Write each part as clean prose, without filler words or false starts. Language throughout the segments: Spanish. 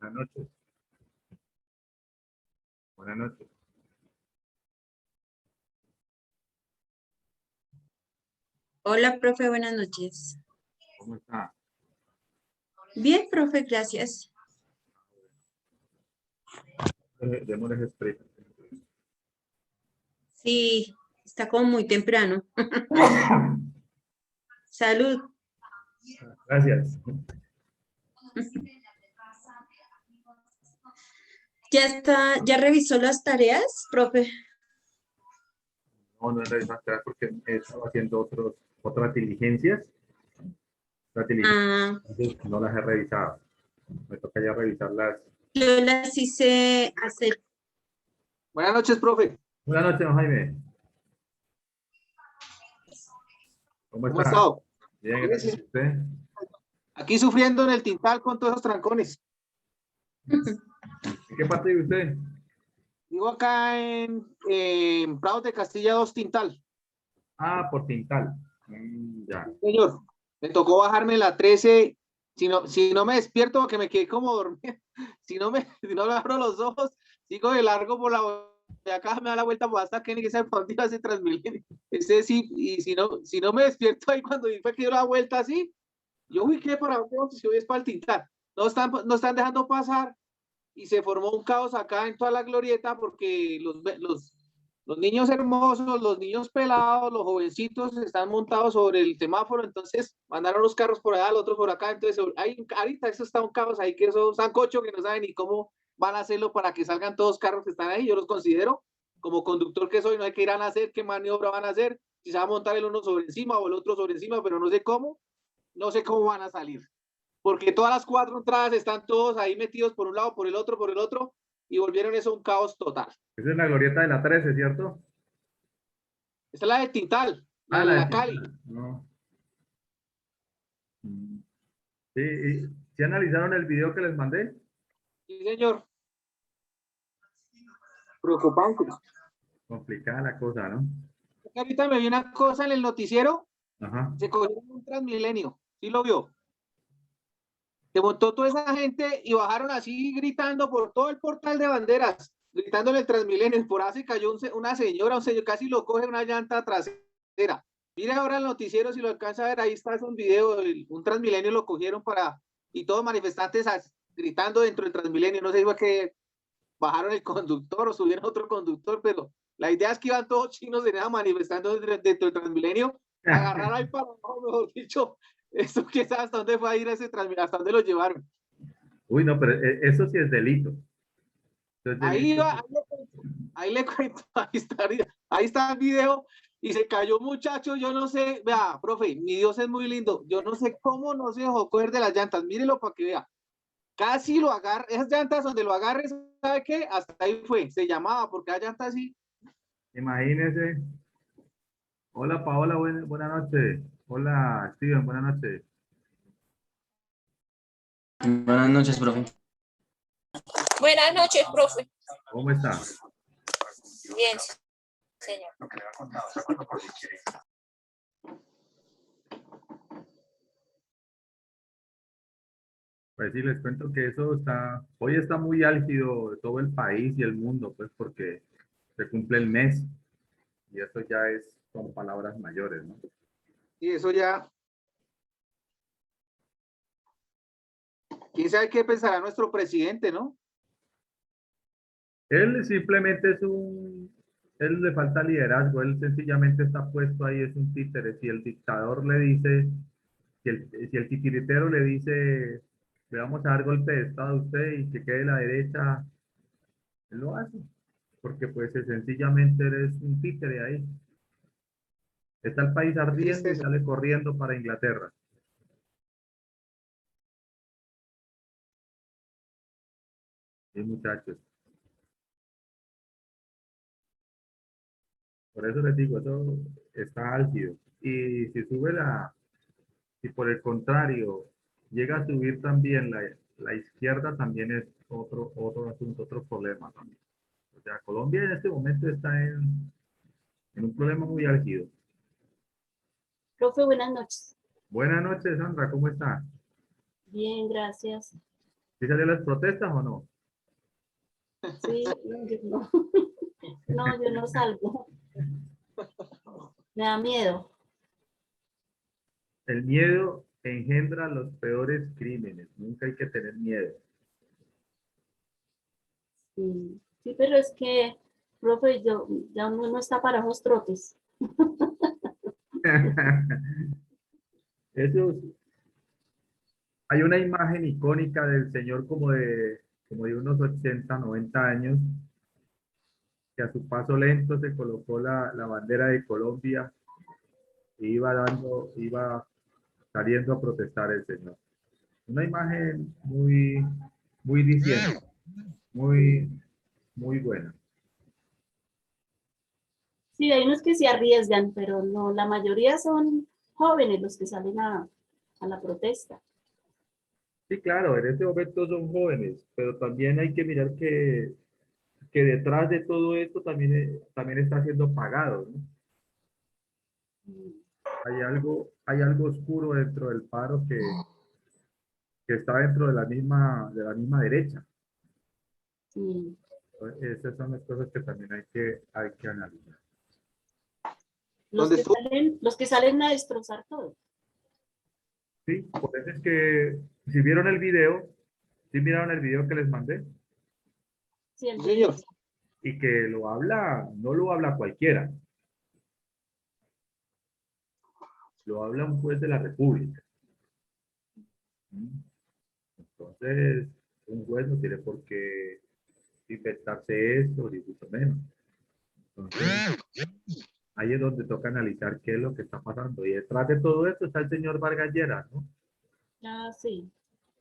Buenas noches. Buenas noches. Hola, profe, buenas noches. ¿Cómo está? Bien, profe, gracias. Démosles expresa. Sí, está como muy temprano. Salud. Gracias. ¿Ya revisó las tareas, profe? No, no he revisado atrás porque he estado haciendo otras diligencias. Ah, Entonces no las he revisado. Me toca ya revisarlas. yo las hice hacer. Buenas noches, profe. Buenas noches, don Jaime. ¿Cómo ¿Cómo ha está? estado? Bien, gracias. ¿Usted? Aquí sufriendo en el Tintal con todos esos trancones. ¿En qué parte vive usted? Vivo acá en Prados de Castilla 2 Tintal. Ah, por Tintal. Ya. Señor, me tocó bajarme la 13. Si no me despierto, porque me quedé como dormido. Si no me abro los ojos, sigo de largo por de acá, me da la vuelta por hasta que ni que se iba ese Transmilenio. Ese sí, y si no me despierto ahí cuando fue que dio la vuelta así, yo fui que para dónde vamos, si hoy es para el Tintal. No están dejando pasar y se formó un caos acá en toda la glorieta porque los niños hermosos, los niños pelados, los jovencitos están montados sobre el semáforo, entonces mandaron los carros por allá, los otros por acá, entonces ahorita eso está un caos ahí, que eso es un sancocho que no saben ni cómo van a hacerlo para que salgan todos los carros que están ahí. Yo los considero, como conductor que soy, no hay que irán a hacer, qué maniobra van a hacer, si se va a montar el uno sobre encima o el otro sobre encima, pero no sé cómo van a salir, porque todas las 4 entradas están todos ahí metidos por un lado, por el otro, y volvieron eso un caos total. Esa es la glorieta de la 13, ¿cierto? Esta es la de Tintal, Ah, la de la de la Cali. Tintal. No. Sí, ¿sí analizaron el video que les mandé? Sí, señor. Preocupante. Complicada la cosa, ¿no? Ahorita me vi una cosa en el noticiero, Ajá. se cogieron un Transmilenio, ¿sí lo vio? Se montó toda esa gente y bajaron así gritando por todo el portal de banderas, gritando en el Transmilenio, por así cayó una señora, un señor, casi lo coge una llanta trasera. Mire ahora el noticiero, si lo alcanza a ver, ahí está un video, un Transmilenio lo cogieron y todos manifestantes gritando dentro del Transmilenio, no sé si fue que bajaron el conductor o subieron otro conductor, pero la idea es que iban todos chinos manifestando dentro del Transmilenio, agarrar ahí para abajo, mejor dicho, eso que sabe hasta dónde fue a ir ese Transmilenio, hasta dónde lo llevaron. Uy, no, pero eso sí es delito. Eso es Ahí delito. va, ahí le cuento, ahí está el video, y se cayó un muchacho, yo no sé, vea, profe, mi Dios es muy lindo, yo no sé cómo no se dejó coger de las llantas, mírelo para que vea, casi lo agarra, esas llantas donde lo agarre, ¿sabe qué? Hasta ahí fue, se llamaba, porque las llantas así. Imagínese. Hola Paola, buenas noches. Hola Steven, buenas noches. Buenas noches, profe. Buenas noches, profe. ¿Cómo está? Bien, señor. Pues sí, les cuento que hoy está muy álgido todo el país y el mundo, pues porque se cumple el mes y eso ya son palabras mayores, ¿no? Y eso ya, quién sabe qué pensará nuestro presidente, ¿no? Él simplemente él le falta liderazgo, él sencillamente está puesto ahí, es un títere. Si el dictador le dice, si el titiritero le dice, le vamos a dar golpe de estado a usted y que quede la derecha, él lo hace, porque pues sencillamente eres un títere ahí. Está el país Qué ardiendo y tristeza. sale corriendo para Inglaterra. Sí, muchachos. Por eso les digo, eso está álgido. Y si por el contrario llega a subir también la izquierda, también es otro asunto, otro problema también. O sea, Colombia en este momento está en un problema muy álgido. Profe, buenas noches. Buenas noches, Sandra, ¿cómo está? Bien, gracias. ¿Sí salió las protestas o no? Sí, no, yo no. No, yo no salgo. Me da miedo. El miedo engendra los peores crímenes. Nunca hay que tener miedo. Sí, sí, pero es que, profe, yo, ya uno no está para esos trotes. Eso, hay una imagen icónica del señor como de unos 80, 90 años, que a su paso lento se colocó la bandera de Colombia e iba saliendo a protestar el señor. Una imagen muy diciente, muy, muy buena. Sí, hay unos que se arriesgan, pero no, la mayoría son jóvenes los que salen a la protesta. Sí, claro, en este momento son jóvenes, pero también hay que mirar que detrás de todo esto también está siendo pagado, ¿no? Hay algo oscuro dentro del paro que está dentro de la misma derecha. Sí. Esas son las cosas que también hay que analizar. ¿Dónde estuvo? Los que salen a destrozar todo. Sí, por eso es que si vieron el video, si miraron el video que les mandé, Sí, el Sí, señor. de- y que no lo habla cualquiera, lo habla un juez de la República. Entonces, un juez no tiene por qué inventarse esto, ni mucho menos. Entonces, ahí es donde toca analizar qué es lo que está pasando. Y detrás de todo esto está el señor Vargas Lleras, ¿no? Ah, sí.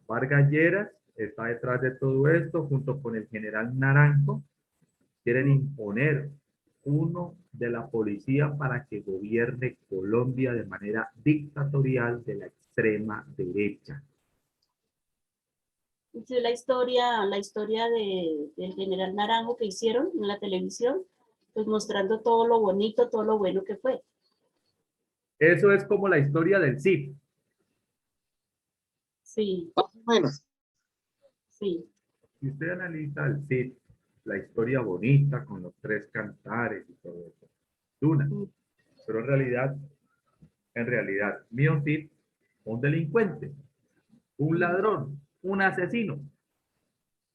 Vargas Lleras está detrás de todo esto, junto con el general Naranjo. Quieren imponer uno de la policía para que gobierne Colombia de manera dictatorial de la extrema derecha. Sí, la historia del general Naranjo que hicieron en la televisión, pues mostrando todo lo bonito, todo lo bueno que fue. Eso es como la historia del Cid. Sí, Más o menos. sí. Si usted analiza el Cid, la historia bonita con los tres cantares y todo eso, es una. Pero en realidad, Mío Cid, un delincuente, un ladrón, un asesino.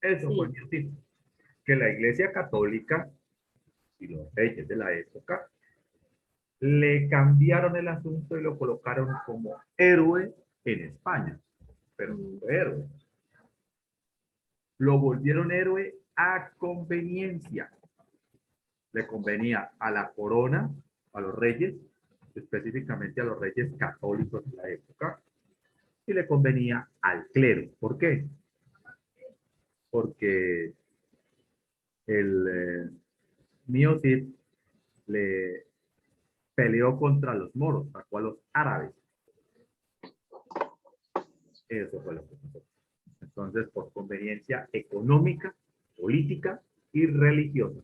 Eso fue Sí. Mío Cid. Que la Iglesia Católica y los reyes de la época le cambiaron el asunto y lo colocaron como héroe en España. Pero no fue héroe. Lo volvieron héroe a conveniencia. Le convenía a la corona, a los reyes, específicamente a los reyes católicos de la época, y le convenía al clero. ¿Por qué? Porque el Mío Cid le peleó contra los moros, sacó a los árabes. Eso fue lo que pasó. Entonces, por conveniencia económica, política y religiosa.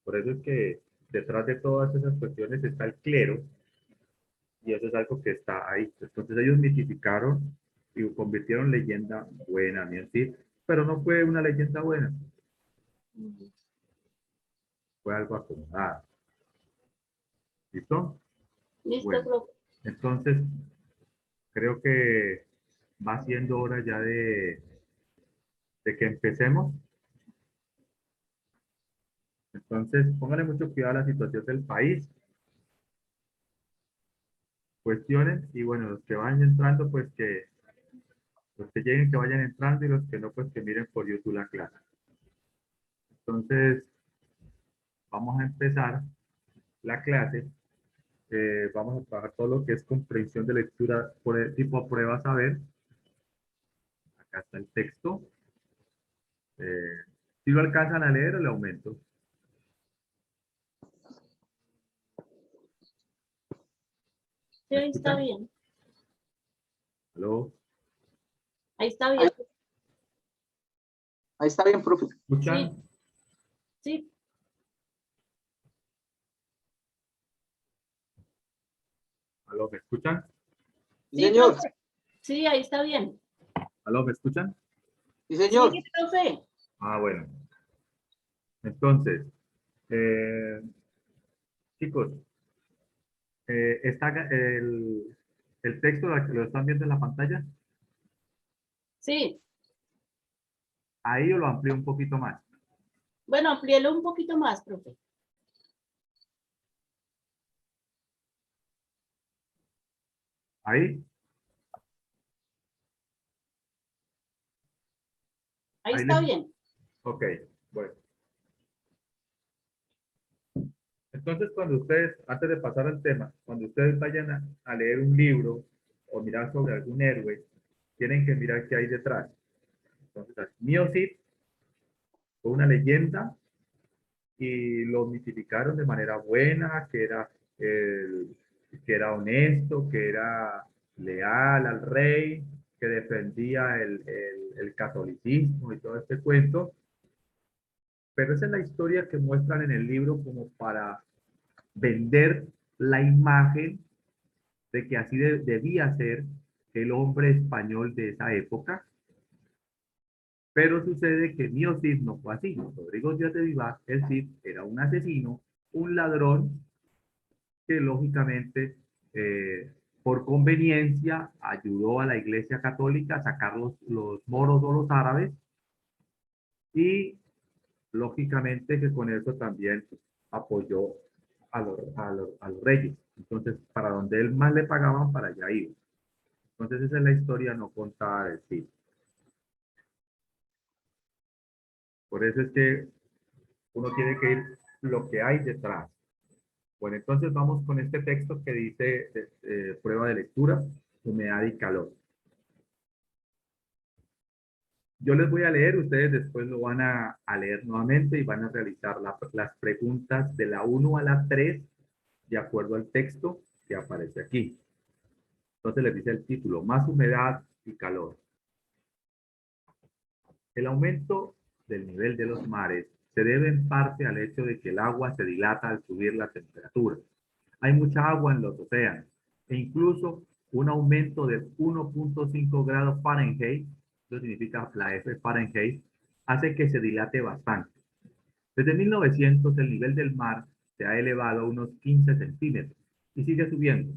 Por eso es que detrás de todas esas cuestiones está el clero, y eso es algo que está ahí. Entonces ellos mitificaron y convirtieron leyenda buena, bien sí, pero no fue una leyenda buena, fue algo acomodado. ¿Listo? Listo, Bueno, profe. entonces creo que va siendo hora ya de que empecemos. Entonces, pónganle mucho cuidado a la situación del país, cuestiones, y bueno, los que vayan entrando, pues que los que lleguen, que vayan entrando, y los que no, pues que miren por YouTube la clase. Entonces, vamos a empezar la clase. Vamos a trabajar todo lo que es comprensión de lectura por el tipo prueba saber. Acá está el texto. Si lo alcanzan a leer, le aumento. Sí, ¿Me ahí está escuchan? bien. ¿Aló? Ahí está bien. Ahí está bien, profe. Sí, ¿Escuchan? sí, ¿Aló? ¿Me escuchan? Sí, sí, señor. profe. Sí, ahí está bien. ¿Aló, me escuchan? Sí, señor. Sí, profe. Ah, bueno. Entonces, chicos, está el texto lo están viendo en la pantalla. Sí. Ahí yo lo amplío un poquito más. Bueno, amplíelo un poquito más, profe. Ahí, Ahí ahí está les. bien. Ok, bueno. Entonces, cuando ustedes, antes de pasar al tema, cuando ustedes vayan a leer un libro o mirar sobre algún héroe, tienen que mirar qué hay detrás. Entonces, Mio Cid fue una leyenda y lo mitificaron de manera buena, que era honesto, que era leal al rey, que defendía el catolicismo y todo este cuento. Pero esa es la historia que muestran en el libro como para vender la imagen de que así debía ser el hombre español de esa época. Pero sucede que Mío Cid no fue así. Rodrigo Díaz de Vivar, el Cid, era un asesino, un ladrón que lógicamente, por conveniencia, ayudó a la Iglesia Católica a sacar los moros o los árabes y lógicamente que con eso también apoyó a los reyes. Entonces, para donde él más le pagaban, para allá iba. Entonces, esa es la historia no contada de Cid. Por eso es que uno tiene que ir lo que hay detrás. Bueno, entonces vamos con este texto que dice prueba de lectura, humedad y calor. Yo les voy a leer, ustedes después lo van a leer nuevamente y van a realizar las preguntas de la 1 a la 3 de acuerdo al texto que aparece aquí. Entonces les dice el título, más humedad y calor. El aumento del nivel de los mares se debe en parte al hecho de que el agua se dilata al subir la temperatura. Hay mucha agua en los océanos e incluso un aumento de 1.5 grados Fahrenheit, eso significa la F Fahrenheit, hace que se dilate bastante. Desde 1900 el nivel del mar se ha elevado a unos 15 centímetros y sigue subiendo.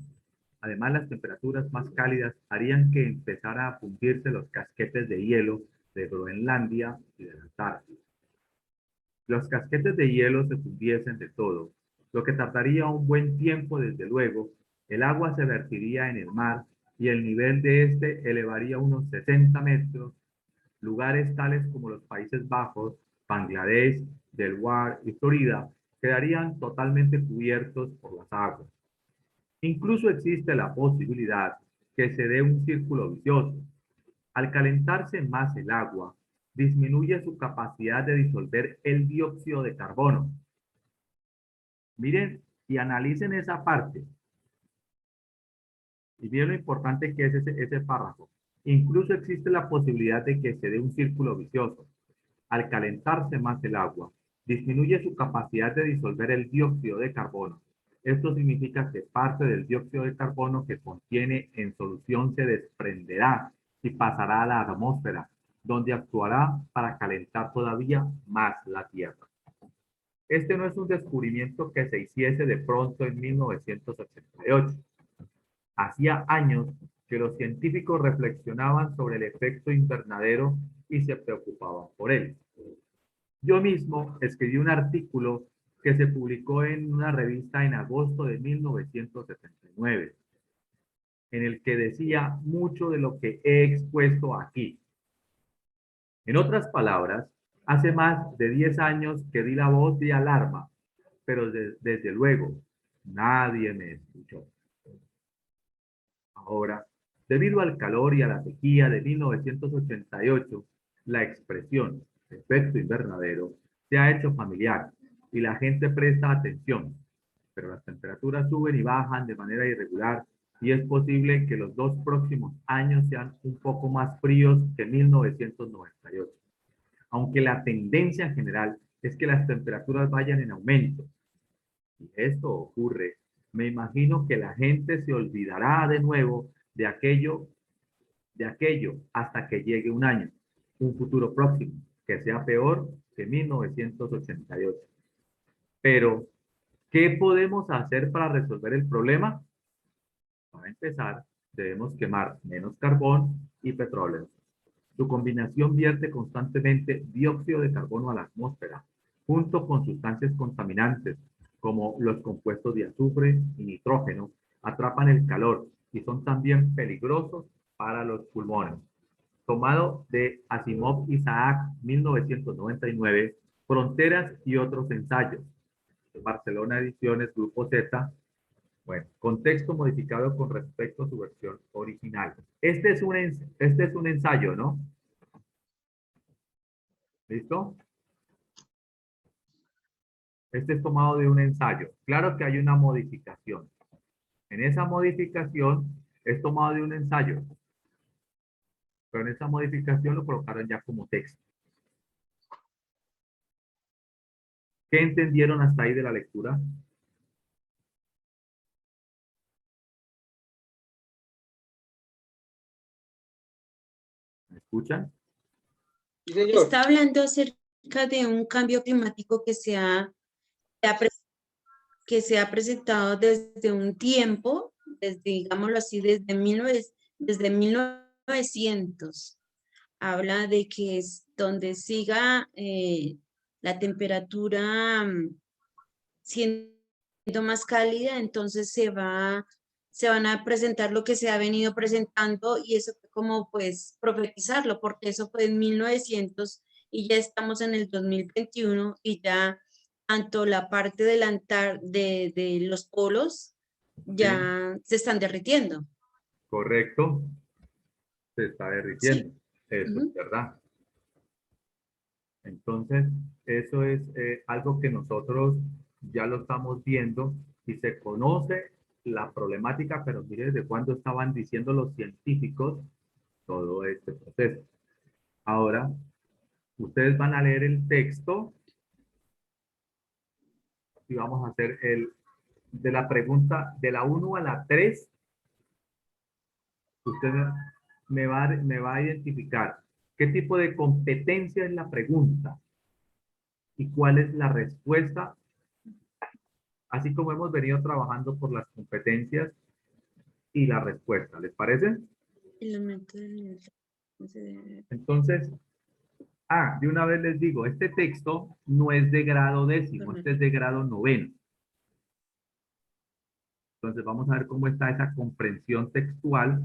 Además, las temperaturas más cálidas harían que empezaran a fundirse los casquetes de hielo de Groenlandia y de la Antártida. Los casquetes de hielo se fundiesen de todo, lo que tardaría un buen tiempo desde luego, el agua se vertiría en el mar y el nivel de este elevaría unos 60 metros. Lugares tales como los Países Bajos, Bangladesh, Delaware y Florida quedarían totalmente cubiertos por las aguas. Incluso existe la posibilidad que se dé un círculo vicioso. Al calentarse más el agua, disminuye su capacidad de disolver el dióxido de carbono. Miren y analicen esa parte. Y miren lo importante que es ese párrafo. Incluso existe la posibilidad de que se dé un círculo vicioso. Al calentarse más el agua, disminuye su capacidad de disolver el dióxido de carbono. Esto significa que parte del dióxido de carbono que contiene en solución se desprenderá y pasará a la atmósfera, donde actuará para calentar todavía más la Tierra. Este no es un descubrimiento que se hiciese de pronto en 1988. Hacía años que los científicos reflexionaban sobre el efecto invernadero y se preocupaban por él. Yo mismo escribí un artículo que se publicó en una revista en agosto de 1979, en el que decía mucho de lo que he expuesto aquí. En otras palabras, hace más de 10 años que di la voz de alarma, pero desde luego nadie me escuchó. Ahora, debido al calor y a la sequía de 1988, la expresión efecto invernadero se ha hecho familiar y la gente presta atención, pero las temperaturas suben y bajan de manera irregular y es posible que los 2 próximos años sean un poco más fríos que 1998. Aunque la tendencia en general es que las temperaturas vayan en aumento. Si esto ocurre, me imagino que la gente se olvidará de nuevo de aquello de aquello hasta que llegue un año, un futuro próximo, que sea peor que 1988. Pero, ¿qué podemos hacer para resolver el problema? Para empezar, debemos quemar menos carbón y petróleo. Su combinación vierte constantemente dióxido de carbono a la atmósfera, junto con sustancias contaminantes como los compuestos de azufre y nitrógeno, atrapan el calor y son también peligrosos para los pulmones. Tomado de Asimov Isaac, 1999, Fronteras y otros ensayos. Barcelona Ediciones, Grupo Z. Bueno, contexto modificado con respecto a su versión original. Este es un ensayo, ¿no? ¿Listo? Este es tomado de un ensayo. Claro que hay una modificación. En esa modificación es tomado de un ensayo. Pero en esa modificación lo colocaron ya como texto. ¿Qué entendieron hasta ahí de la lectura? ¿Me escuchan? Sí, señor. Está hablando acerca de un cambio climático que se ha presentado desde un tiempo, desde, digámoslo así, desde 1900. Habla de que es donde siga la temperatura siendo más cálida, entonces se van a presentar lo que se ha venido presentando y eso fue como pues profetizarlo, porque eso fue en 1900 y ya estamos en el 2021 y ya tanto la parte de los polos Sí, ya se están derritiendo. correcto. Se está Sí. derritiendo. Eso es Ujú. verdad. Entonces, eso es algo que nosotros ya lo estamos viendo y se conoce la problemática, pero mire desde cuándo estaban diciendo los científicos todo este proceso. Ahora, ustedes van a leer el texto y vamos a hacer de la pregunta de la 1 a la 3. Usted me va a identificar qué tipo de competencia es la pregunta y cuál es la respuesta, así como hemos venido trabajando por las competencias y la respuesta. ¿Les parece? El aumento del nivel de- Entonces, de una vez les digo, este texto no es de grado décimo, este es de grado noveno. Entonces, vamos a ver cómo está esa comprensión textual,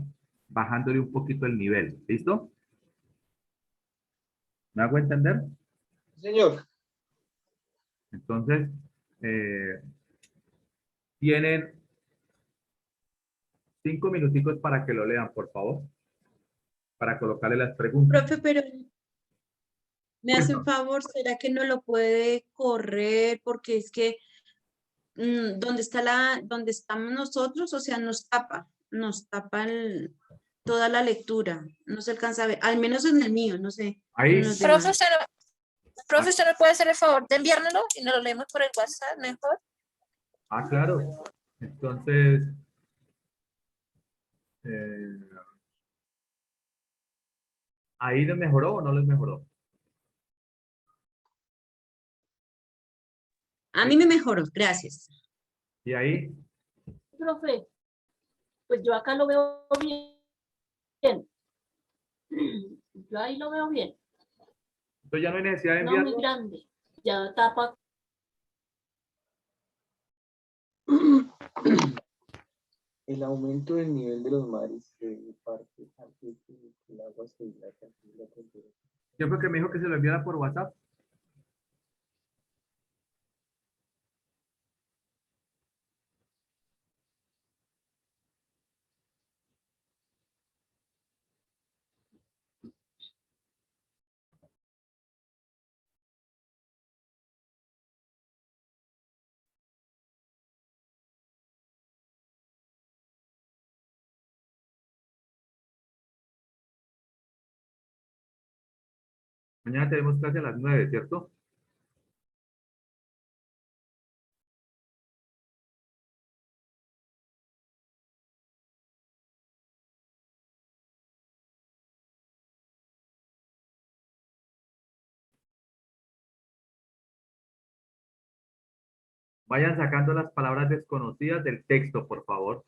bajándole un poquito el nivel. ¿Listo? ¿Me hago entender? Sí, señor. Entonces, eh, tienen 5 minuticos para que lo lean, por favor, para colocarle las preguntas. Profe, pero me hace un Bueno, favor, ¿será que no lo puede correr? Porque es que donde estamos nosotros, o sea, nos tapa toda la lectura, no se alcanza a ver, al menos en el mío, no sé, en ahí, los demás. Profesor, ¿me puede hacer el favor de enviármelo y nos lo leemos por el WhatsApp mejor? claro. Entonces, eh, ¿ahí les mejoró o no les mejoró? A mí me mejoró, gracias. Y ahí, Profe, pues yo acá lo veo bien. Yo ahí lo veo bien. entonces ya no hay necesidad de No muy enviarlo. grande. Ya tapa. El aumento del nivel de los mares se debe parte al hecho de que el agua se hidrata y la temperatura. Yo creo que me dijo que se lo enviara por WhatsApp. Mañana tenemos clase a las 9, ¿cierto? Vayan sacando las palabras desconocidas del texto, por favor.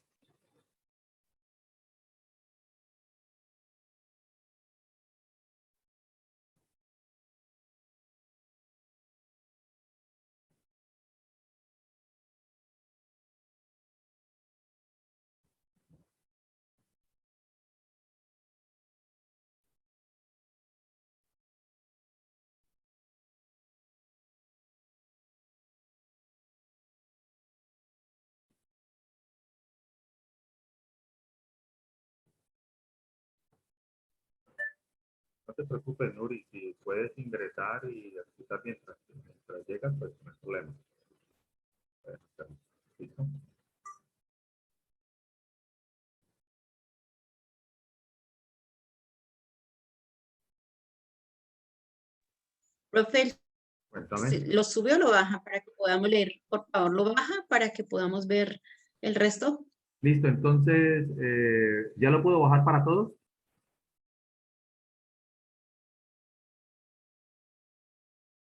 No te preocupes, Nuri, si puedes ingresar y escuchar mientras llegas, pues no hay problema. ¿Listo? Profe, Cuéntame. ¿lo sube o lo baja para que podamos leer? Por favor, lo baja para que podamos ver el resto. Listo, entonces, ¿ya lo puedo bajar para todos?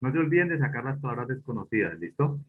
No se olviden de sacar las palabras desconocidas, ¿listo?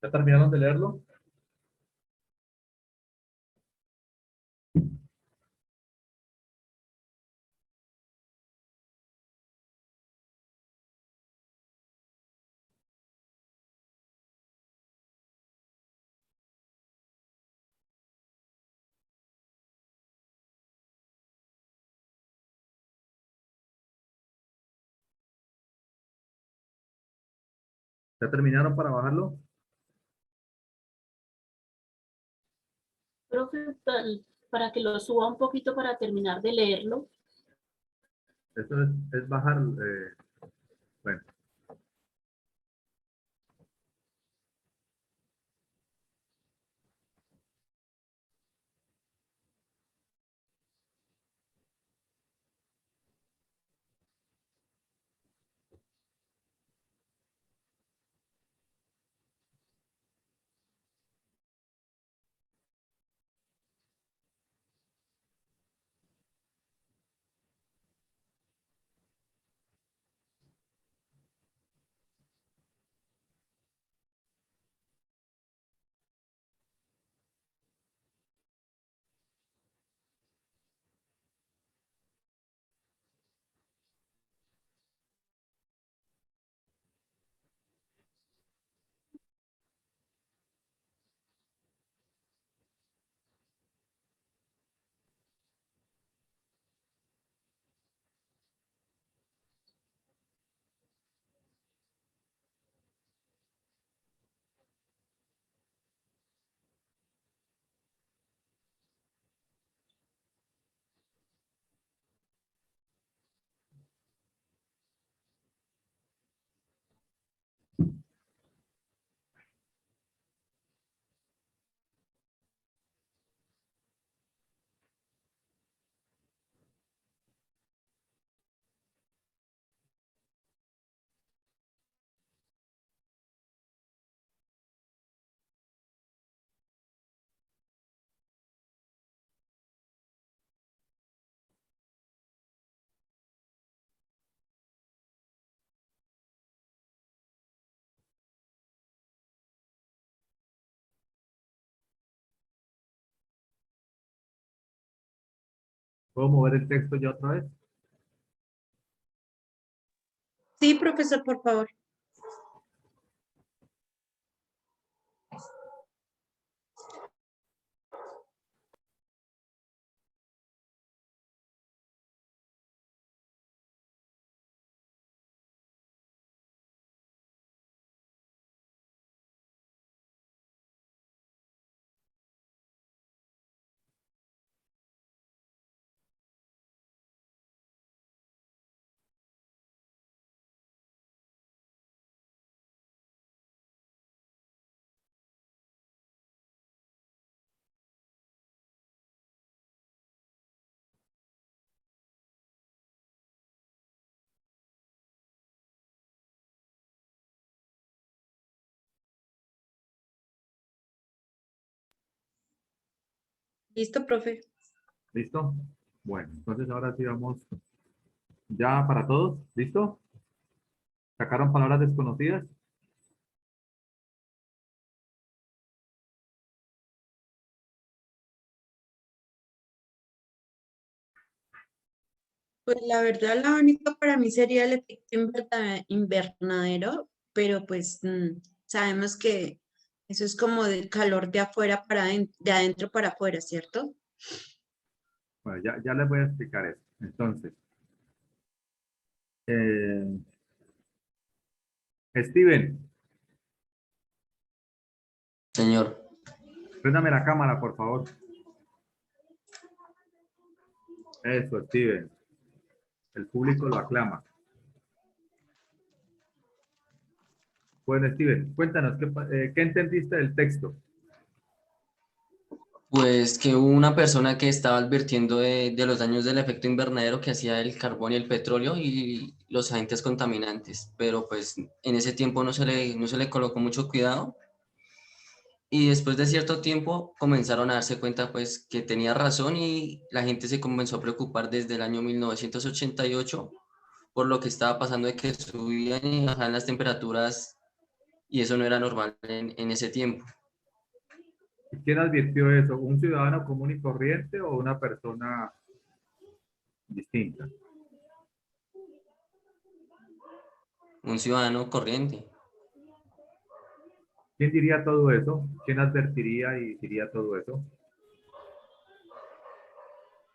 ¿Ya terminaron de leerlo? ¿Ya terminaron para bajarlo? Profe, para que lo suba un poquito para terminar de leerlo. Eso es bajar, bueno. ¿Puedo mover el texto ya otra vez? Sí, profesor, por favor. Listo, profe. ¿Listo? Bueno, entonces ahora sí vamos ya para todos. ¿Listo? ¿Sacaron palabras desconocidas? Pues la verdad, la única para mí sería el efecto invernadero, pero pues sabemos que eso es como del calor de afuera para de adentro para afuera, ¿cierto? Bueno, ya les voy a explicar eso. Entonces, eh, Steven, Señor. préndame la cámara, por favor. Eso, Steven. El público lo aclama. Bueno, Steven, cuéntanos, ¿qué entendiste del texto? Pues que hubo una persona que estaba advirtiendo de los daños del efecto invernadero que hacía el carbón y el petróleo y los agentes contaminantes, pero pues en ese tiempo no se le colocó mucho cuidado y después de cierto tiempo comenzaron a darse cuenta pues que tenía razón y la gente se comenzó a preocupar desde el año 1988 por lo que estaba pasando de que subían y bajaban las temperaturas y eso no era normal en ese tiempo. ¿Quién advirtió eso? ¿Un ciudadano común y corriente o una persona distinta? Un ciudadano corriente. ¿Quién diría todo eso? ¿Quién advertiría y diría todo eso?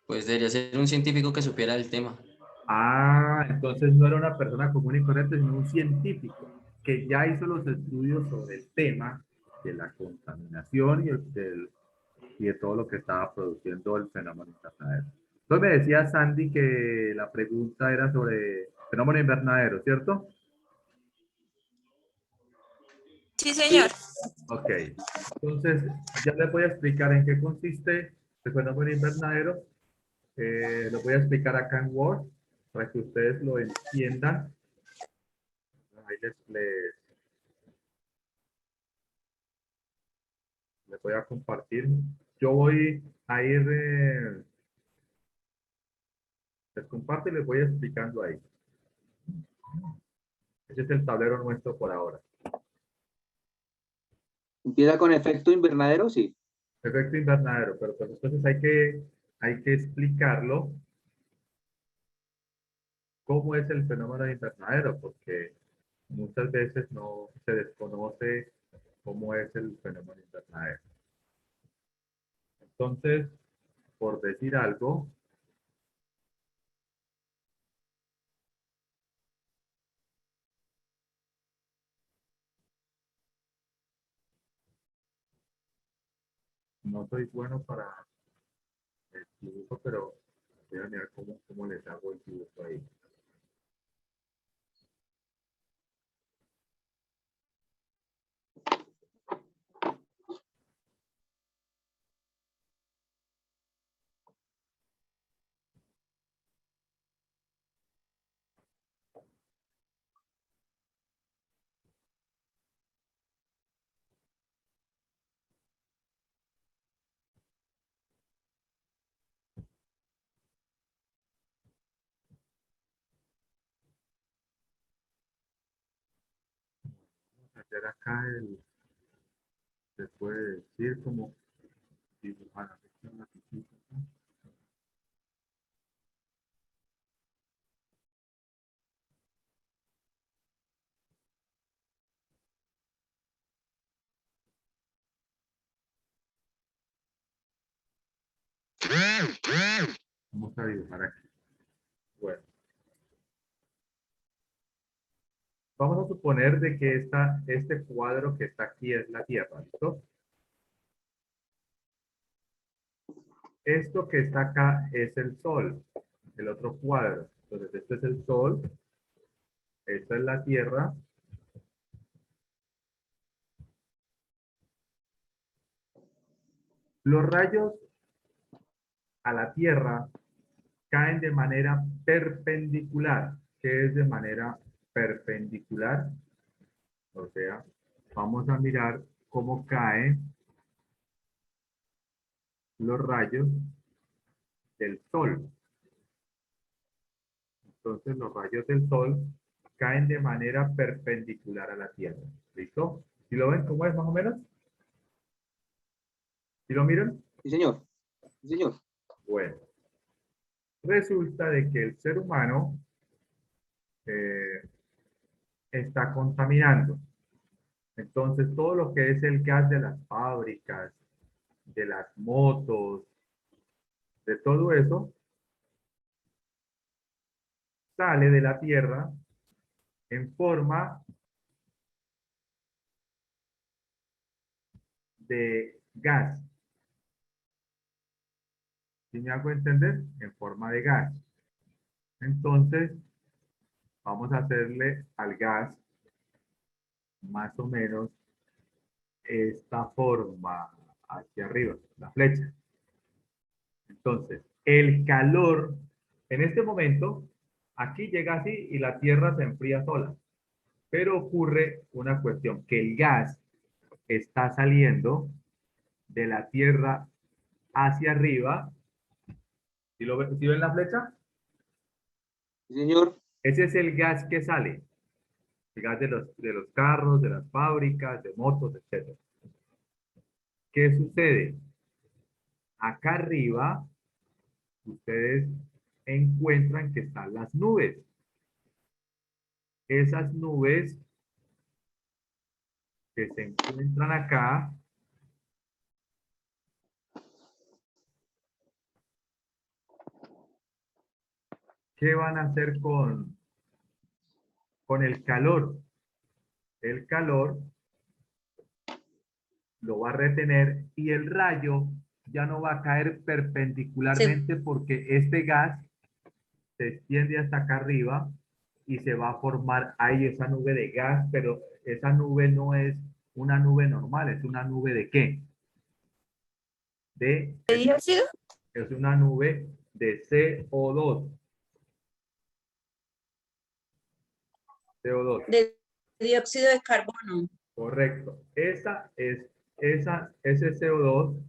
Pues debería ser un científico que supiera el tema. Ah, entonces no era una persona común y corriente, sino un científico que ya hizo los estudios sobre el tema de la contaminación y de todo lo que estaba produciendo el fenómeno invernadero. Entonces me decía Sandy que la pregunta era sobre fenómeno invernadero, ¿cierto? Sí, señor. Ok. Entonces ya les voy a explicar en qué consiste el fenómeno invernadero. Lo voy a explicar acá en Word para que ustedes lo entiendan. Ahí les voy a compartir. Yo voy a ir, les comparto y les voy explicando ahí. Ese es el tablero nuestro por ahora. Empieza con efecto invernadero, sí. Efecto invernadero, pero pues entonces hay que explicarlo cómo es el fenómeno invernadero, porque muchas veces no se desconoce cómo es el fenómeno invernadero. Entonces, por decir algo, no soy bueno para el dibujo, pero voy a mirar cómo les hago el dibujo ahí. Hacer acá se puede decir como dibujar. Vamos a dibujar aquí. Bueno. Vamos a suponer de que este cuadro que está aquí es la Tierra, ¿listo? Esto que está acá es el Sol, el otro cuadro. Entonces, este es el Sol, esta es la Tierra. Los rayos a la Tierra caen de manera perpendicular. ¿Qué es de manera perpendicular? O sea, vamos a mirar cómo caen los rayos del Sol. Entonces, los rayos del Sol caen de manera perpendicular a la Tierra. ¿Listo? ¿Sí lo ven cómo es más o menos? ¿Sí lo miran? Sí, señor. Sí, señor. Bueno. Resulta de que el ser humano está contaminando. Entonces, todo lo que es el gas de las fábricas, de las motos, de todo eso, sale de la Tierra en forma de gas. ¿Sí me hago entender? En forma de gas. Entonces, vamos a hacerle al gas más o menos esta forma hacia arriba, la flecha. Entonces, el calor, en este momento, aquí llega así y la Tierra se enfría sola. Pero ocurre una cuestión, que el gas está saliendo de la Tierra hacia arriba. ¿Sí lo ven, sí ven la flecha? Sí, señor. Ese es el gas que sale. El gas de los carros, de las fábricas, de motos, etc. ¿Qué sucede? Acá arriba, ustedes encuentran que están las nubes. Esas nubes que se encuentran acá ¿qué van a hacer con el calor? El calor lo va a retener y el rayo ya no va a caer perpendicularmente porque este gas se extiende hasta acá arriba y se va a formar ahí esa nube de gas, pero esa nube no es una nube normal, es una nube ¿de qué? ¿De dióxido? Es una nube de CO2. CO2. De dióxido de carbono. Correcto. Ese CO2,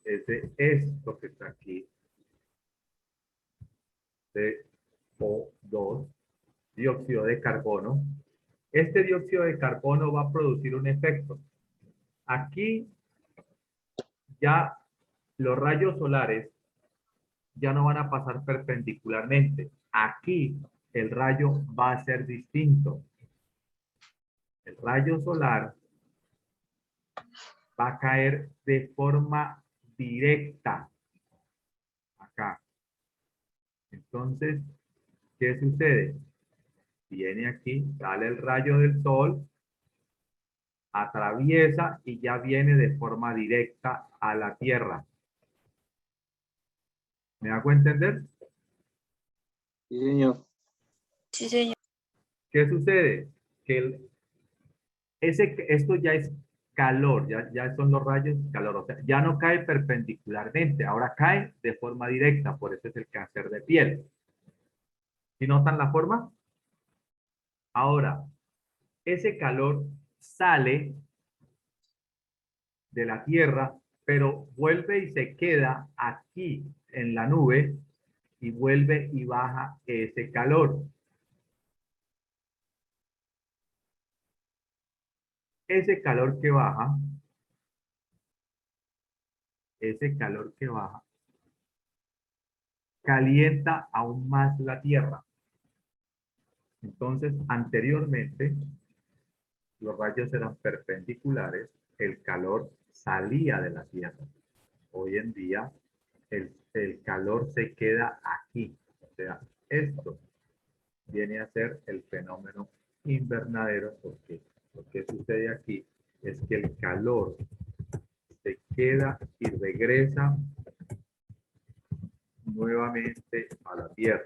ese es lo que está aquí. CO2, dióxido de carbono. Este dióxido de carbono va a producir un efecto. Aquí ya los rayos solares ya no van a pasar perpendicularmente. Aquí el rayo va a ser distinto. El rayo solar va a caer de forma directa acá. Entonces, ¿qué sucede? Viene aquí, sale el rayo del sol, atraviesa y ya viene de forma directa a la Tierra. ¿Me hago entender? Sí, señor. Sí, señor. ¿Qué sucede? Que esto ya es calor, ya son los rayos calor, o sea, ya no cae perpendicularmente, ahora cae de forma directa, por eso es el cáncer de piel. ¿Sí notan la forma? Ahora, ese calor sale de la Tierra, pero vuelve y se queda aquí en la nube y vuelve y baja ese calor. Ese calor que baja, calienta aún más la Tierra. Entonces, anteriormente, los rayos eran perpendiculares, el calor salía de la Tierra. Hoy en día el calor se queda aquí. O sea, esto viene a ser el fenómeno invernadero, porque lo que sucede aquí es que el calor se queda y regresa nuevamente a la Tierra.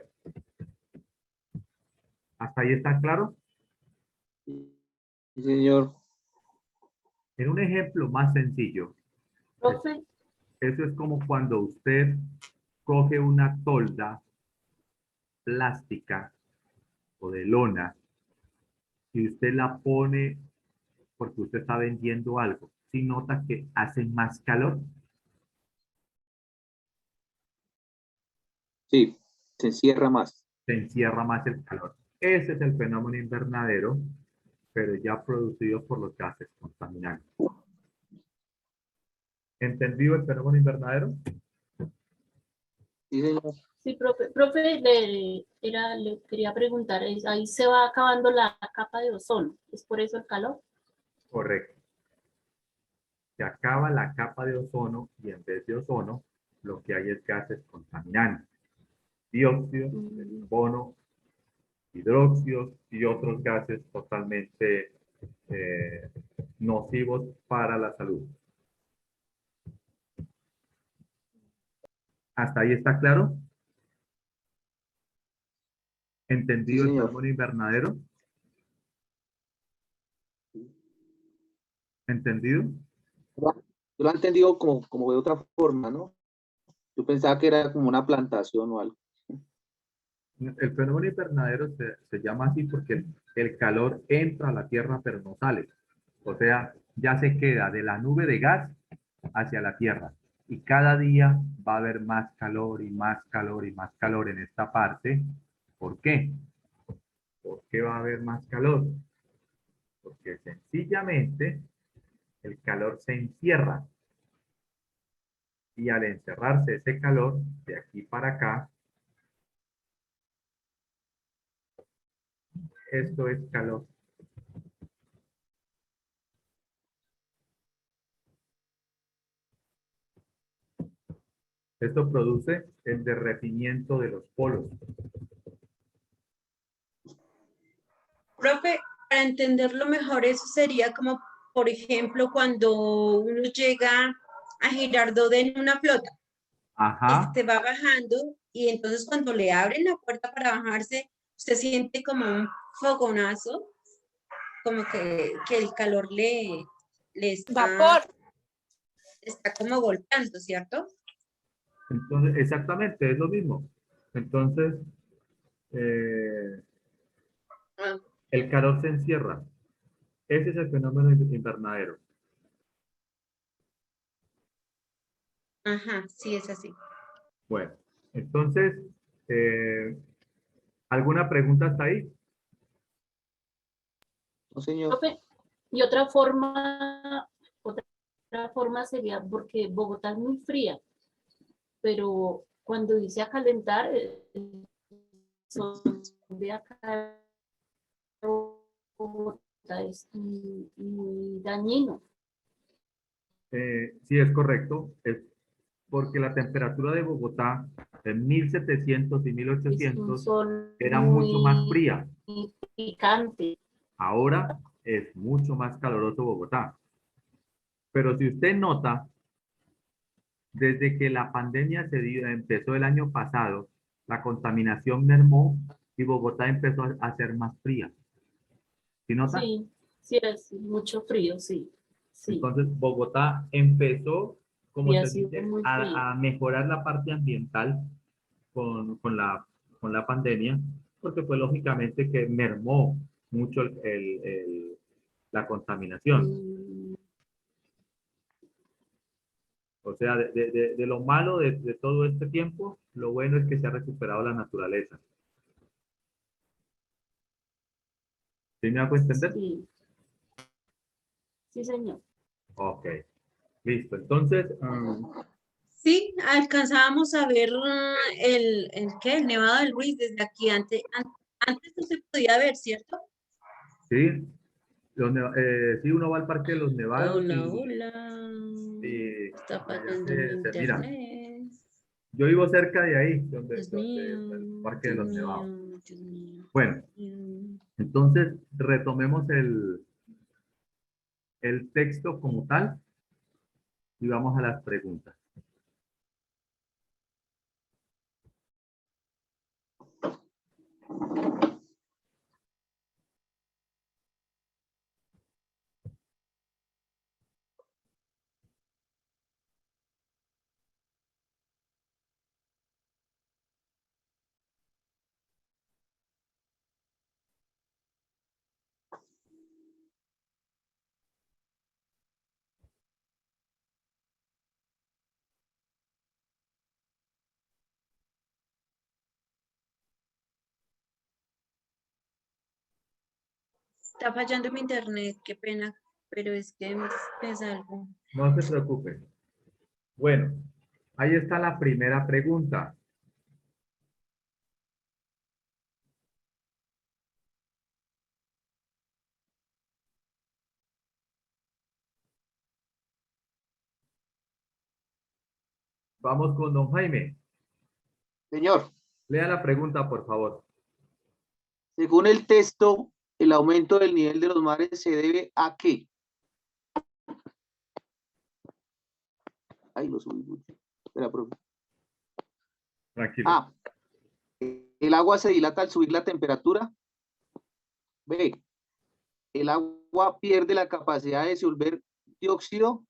¿Hasta ahí está claro? Sí, señor. En un ejemplo más sencillo, Profe, eso es como cuando usted coge una tolda plástica o de lona y usted la pone porque usted está vendiendo algo. ¿Sí nota que hace más calor? Sí, se encierra más. Se encierra más el calor. Ese es el fenómeno invernadero, pero ya producido por los gases contaminantes. ¿Entendido el fenómeno invernadero? Sí, señor. sí, profe, le quería preguntar, ahí se va acabando la capa de ozono, ¿es por eso el calor? Correcto. Se acaba la capa de ozono y en vez de ozono, lo que hay es gases contaminantes. Dióxido de carbono, hidróxidos y otros gases totalmente nocivos para la salud. ¿Hasta ahí está claro? ¿Entendido Sí, el señor. fenómeno invernadero? ¿Entendido? Yo lo he entendido como de otra forma, ¿no? Yo pensaba que era como una plantación o algo. El fenómeno invernadero se llama así porque el calor entra a la Tierra pero no sale. O sea, ya se queda de la nube de gas hacia la Tierra. Y cada día va a haber más calor y más calor y más calor en esta parte. ¿Por qué? ¿Por qué va a haber más calor? Porque sencillamente el calor se encierra. Y al encerrarse ese calor, de aquí para acá, esto es calor. Esto produce el derretimiento de los polos. Profe, para entenderlo mejor, eso sería como, por ejemplo, cuando uno llega a Girardot en una flota, Ajá, va bajando y entonces cuando le abren la puerta para bajarse, usted siente como un fogonazo, como que el calor le Vapor. está como golpeando, ¿cierto? entonces exactamente, es lo mismo. Entonces, eh, Ah, el calor se encierra. Ese es el fenómeno invernadero. ajá, sí, es así. Bueno, entonces, eh, ¿alguna pregunta hasta ahí? No, señor. Profe, y otra forma sería, porque Bogotá es muy fría, pero cuando dice a calentar, son de acá Bogotá es muy dañino. Sí, es correcto. Es porque la temperatura de Bogotá en 1700 y Es un 1800 sol era mucho más muy fría. picante. Ahora es mucho más caluroso Bogotá. Pero si usted nota, desde que la pandemia empezó el año pasado, la contaminación mermó y Bogotá empezó a ser más fría. ¿Sí nota? Sí, sí, es mucho frío, sí. Sí, Entonces, Bogotá empezó, y como ha se sido dice, muy frío. a mejorar la parte ambiental con la pandemia, porque pues lógicamente que mermó mucho la contaminación. Mm, O sea, de lo malo de todo este tiempo, lo bueno es que se ha recuperado la naturaleza. ¿Sí me hago entender? sí, sí, señor. Ok, listo. Entonces, Sí, alcanzábamos a ver el Nevado del Ruiz desde aquí. Antes no se podía ver, ¿cierto? sí, Sí, uno va al Parque de los Nevados Hola, y, hola. Está allá fallando mi mira, internet. yo vivo cerca de ahí, donde Dios está mío, el Parque de Dios los Nevados. mío, Dios mío. Bueno, entonces retomemos el texto como tal y vamos a las preguntas. Está fallando mi internet, qué pena, pero es que me salgo. No se preocupen. Bueno, ahí está la primera pregunta. Vamos con don Jaime. Señor, Lea la pregunta, por favor. según el texto, el aumento del nivel de los mares se debe a qué. Ay, lo subí mucho. Espera, profe. Tranquilo. A. El agua se dilata al subir la temperatura. B. El agua pierde la capacidad de disolver dióxido.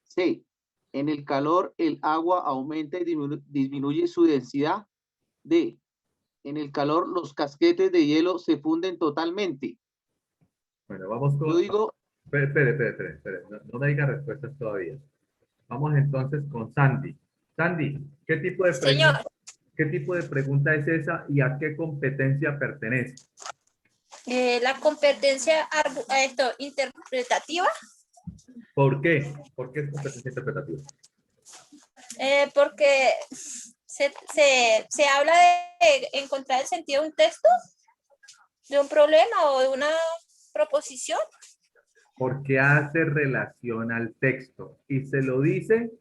C. En el calor, el agua aumenta y disminuye su densidad. D. En el calor, los casquetes de hielo se funden totalmente. Bueno, vamos con... Yo digo, Espere. No me diga respuestas todavía. Vamos entonces con Sandy. Sandy, Señor, ¿qué tipo de pregunta es esa y a qué competencia pertenece? la competencia interpretativa, ¿Por qué? ¿Por qué es competencia interpretativa? porque se habla de encontrar el sentido de un texto, de un problema o de una proposición. Porque hace relación al texto y se lo dice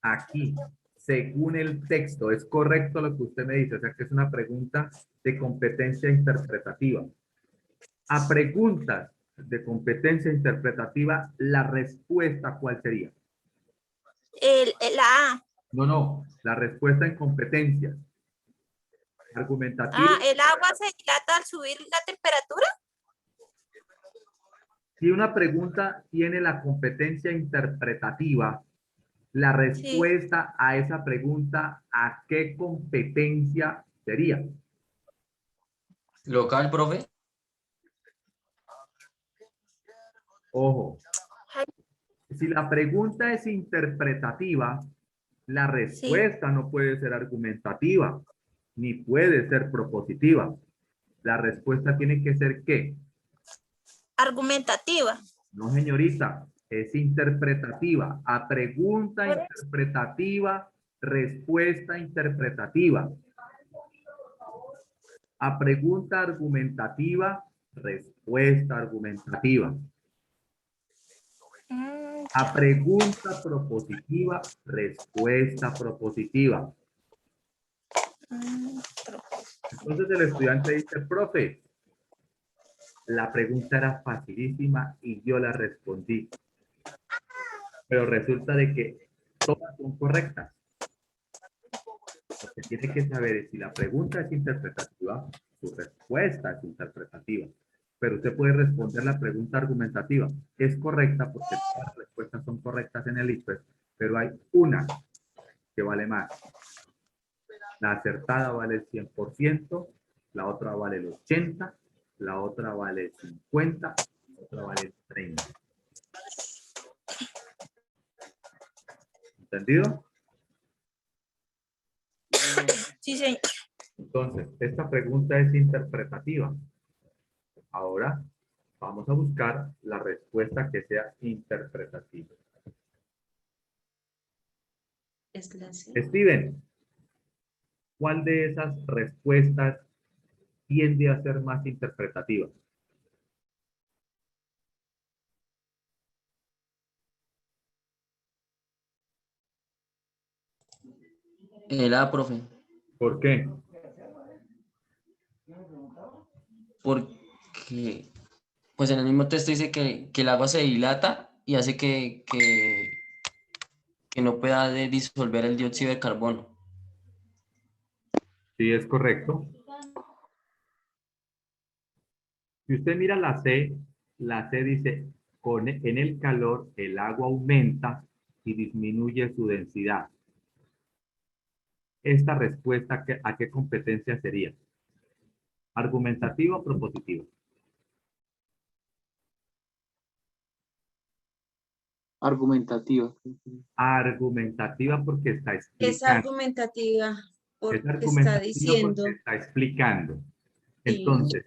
aquí, según el texto. Es correcto lo que usted me dice, o sea que es una pregunta de competencia interpretativa. A preguntas de competencia interpretativa, la respuesta, ¿cuál sería? La A. No, la respuesta en competencia. Argumentativa. ¿El agua se dilata al subir la temperatura? Si una pregunta tiene la competencia interpretativa, la respuesta a esa pregunta, ¿a qué competencia sería? Local, profe. Ojo. Si la pregunta es interpretativa, la respuesta no puede ser argumentativa, ni puede ser propositiva. La respuesta tiene que ser ¿qué? Argumentativa. No, señorita, es interpretativa. A pregunta interpretativa, respuesta interpretativa. A pregunta argumentativa, respuesta argumentativa. A pregunta propositiva, respuesta propositiva. Entonces el estudiante dice, profe, la pregunta era facilísima y yo la respondí. Pero resulta de que todas son correctas. Lo que tiene que saber es si la pregunta es interpretativa, su respuesta es interpretativa. Pero usted puede responder la pregunta argumentativa. Es correcta porque todas las respuestas son correctas en el ICFES, pero hay una que vale más. La acertada vale el 100%, la otra vale el 80%, la otra vale el 50%, la otra vale el 30%. ¿Entendido? Sí, señor. Entonces, esta pregunta es interpretativa. Ahora vamos a buscar la respuesta que sea interpretativa. Es la C. Steven, ¿cuál de esas respuestas tiende a ser más interpretativa? El A, profe. ¿Por qué? Porque, pues en el mismo texto dice que el agua se dilata y hace que no pueda disolver el dióxido de carbono. Sí, es correcto. Si usted mira la C dice, en el calor el agua aumenta y disminuye su densidad. Esta respuesta, ¿a qué competencia sería? ¿Argumentativa o propositiva? Argumentativa. Argumentativa porque está Es explicando. argumentativa Es porque está argumentativa diciendo, porque está explicando. sí, Entonces,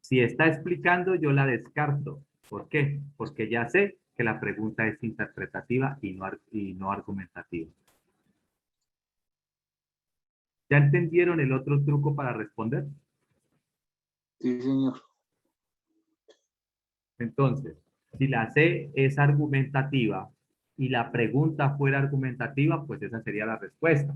si está explicando, yo la descarto. ¿Por qué? Porque ya sé que la pregunta es interpretativa y no argumentativa. ¿Ya entendieron el otro truco para responder? Sí, señor. Entonces, si la C es argumentativa y la pregunta fuera argumentativa, pues esa sería la respuesta.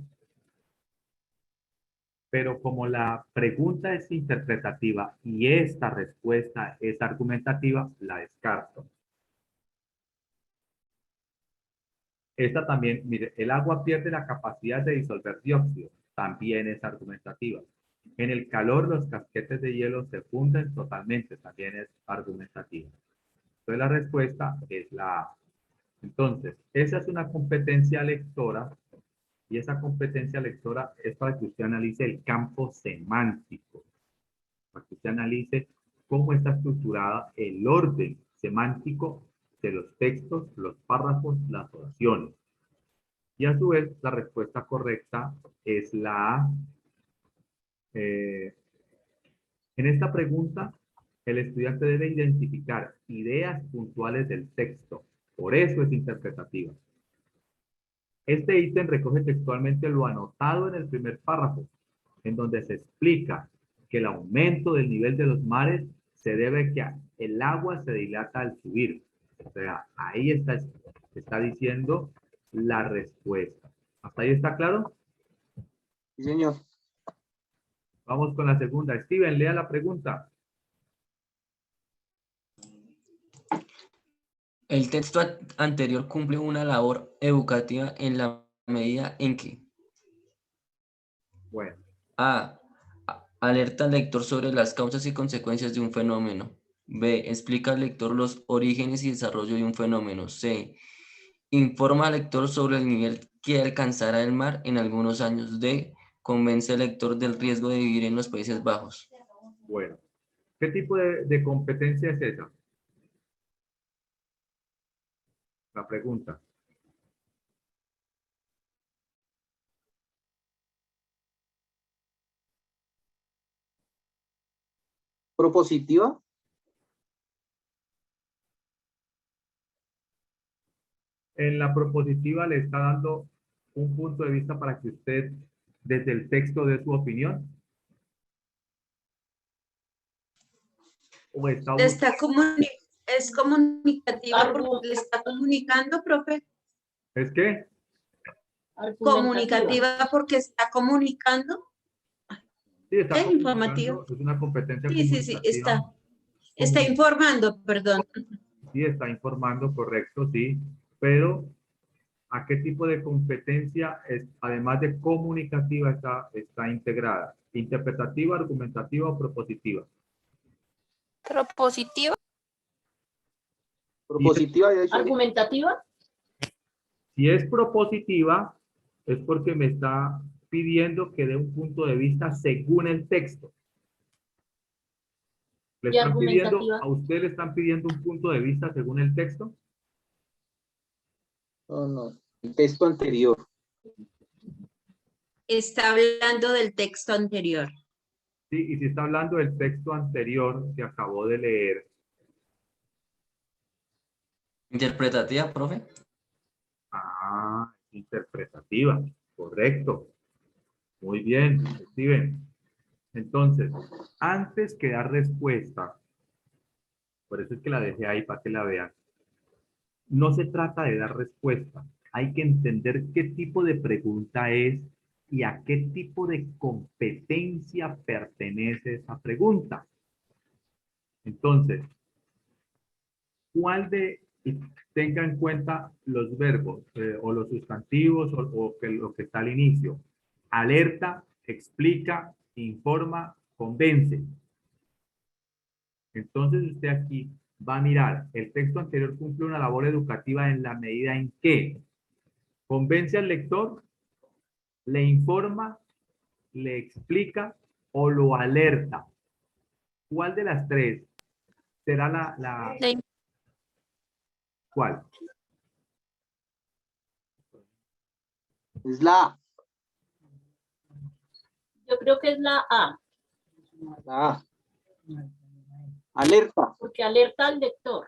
Pero como la pregunta es interpretativa y esta respuesta es argumentativa, la descarto. Esta también, mire, el agua pierde la capacidad de disolver dióxido, también es argumentativa. En el calor los casquetes de hielo se funden totalmente, también es argumentativa. Entonces la respuesta es la A. Entonces, esa es una competencia lectora y esa competencia lectora es para que usted analice el campo semántico, para que usted analice cómo está estructurada el orden semántico de los textos, los párrafos, las oraciones. Y a su vez, la respuesta correcta es la A. En esta pregunta, el estudiante debe identificar ideas puntuales del texto. Por eso es interpretativa. Este ítem recoge textualmente lo anotado en el primer párrafo, en donde se explica que el aumento del nivel de los mares se debe a que el agua se dilata al subir. O sea, ahí está diciendo la respuesta. ¿Hasta ahí está claro? Sí, señor. Vamos con la segunda. Steven, lea la pregunta. El texto anterior cumple una labor educativa en la medida en que Bueno, A. Alerta al lector sobre las causas y consecuencias de un fenómeno. B. Explica al lector los orígenes y desarrollo de un fenómeno. C. Informa al lector sobre el nivel que alcanzará el mar en algunos años. D. Convence al lector del riesgo de vivir en los Países Bajos. bueno. ¿Qué tipo de competencia es esa? La pregunta. Propositiva. En la propositiva le está dando un punto de vista para que usted, desde el texto, dé su opinión. ¿O está está es comunicativa porque le está comunicando, profe. ¿Es qué? Comunicativa porque está comunicando. Sí, está Es informativa. comunicando, es una competencia Sí, comunicativa. está informando, perdón. Sí, está informando, correcto, sí. Pero, ¿a qué tipo de competencia, además de comunicativa, está integrada? ¿Interpretativa, argumentativa o propositiva? Propositiva. Propositiva. Ya Argumentativa. Si es propositiva, es porque me está pidiendo que dé un punto de vista según el texto. Y argumentativa. ¿A usted le están pidiendo un punto de vista según el texto? No. El texto anterior. Está hablando del texto anterior. Sí, y si está hablando del texto anterior que acabó de leer. ¿Interpretativa, profe? Ah, interpretativa, correcto. Muy bien, Steven. Entonces, antes que dar respuesta, por eso es que la dejé ahí para que la vean. No se trata de dar respuesta, hay que entender qué tipo de pregunta es y a qué tipo de competencia pertenece esa pregunta. Entonces, y tenga en cuenta los verbos o los sustantivos o lo que está al inicio. Alerta, explica, informa, convence. Entonces usted aquí va a mirar, el texto anterior cumple una labor educativa en la medida en que convence al lector, le informa, le explica o lo alerta. ¿Cuál de las tres será ¿cuál? Es la A. Yo creo que es la A, La A. Alerta. porque alerta al lector.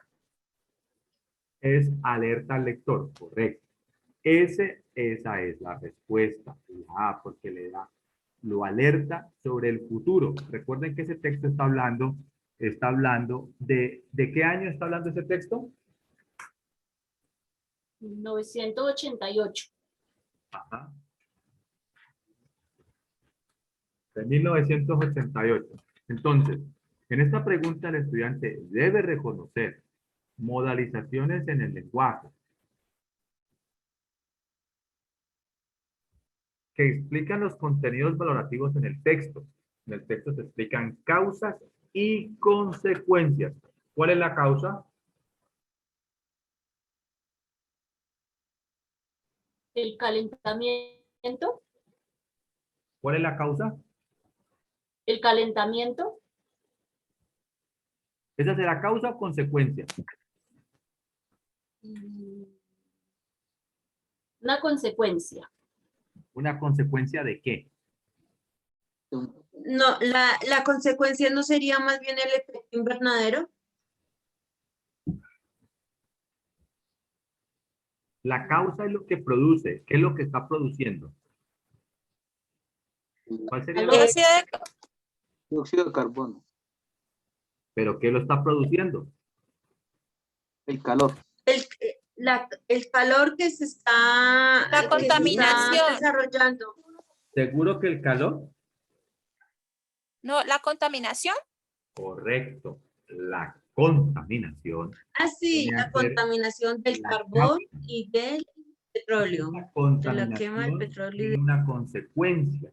Es alerta al lector, correcto. Esa es la respuesta, la A, porque lo alerta sobre el futuro. Recuerden que ese texto está hablando ¿de qué año está hablando ese texto? 988. Ajá. De 1988. Entonces, en esta pregunta el estudiante debe reconocer modalizaciones en el lenguaje que explican los contenidos valorativos en el texto. En el texto se explican causas y consecuencias. ¿Cuál es la causa? El calentamiento. ¿Cuál es la causa? El calentamiento. ¿Esa será causa o consecuencia? Una consecuencia. ¿Una consecuencia de qué? No, la consecuencia no sería más bien el efecto invernadero. La causa es lo que produce. ¿Qué es lo que está produciendo? ¿Cuál sería la Calor. Dióxido de- Dióxido de carbono. ¿Pero qué lo está produciendo? El calor. El calor que se está, La que se está contaminación. desarrollando. ¿Seguro que el calor? No, la contaminación. Correcto. La contaminación. Sí, Viene a la ser contaminación del la carbón causa. y del petróleo. La De la quema del contaminación petróleo. tiene una consecuencia.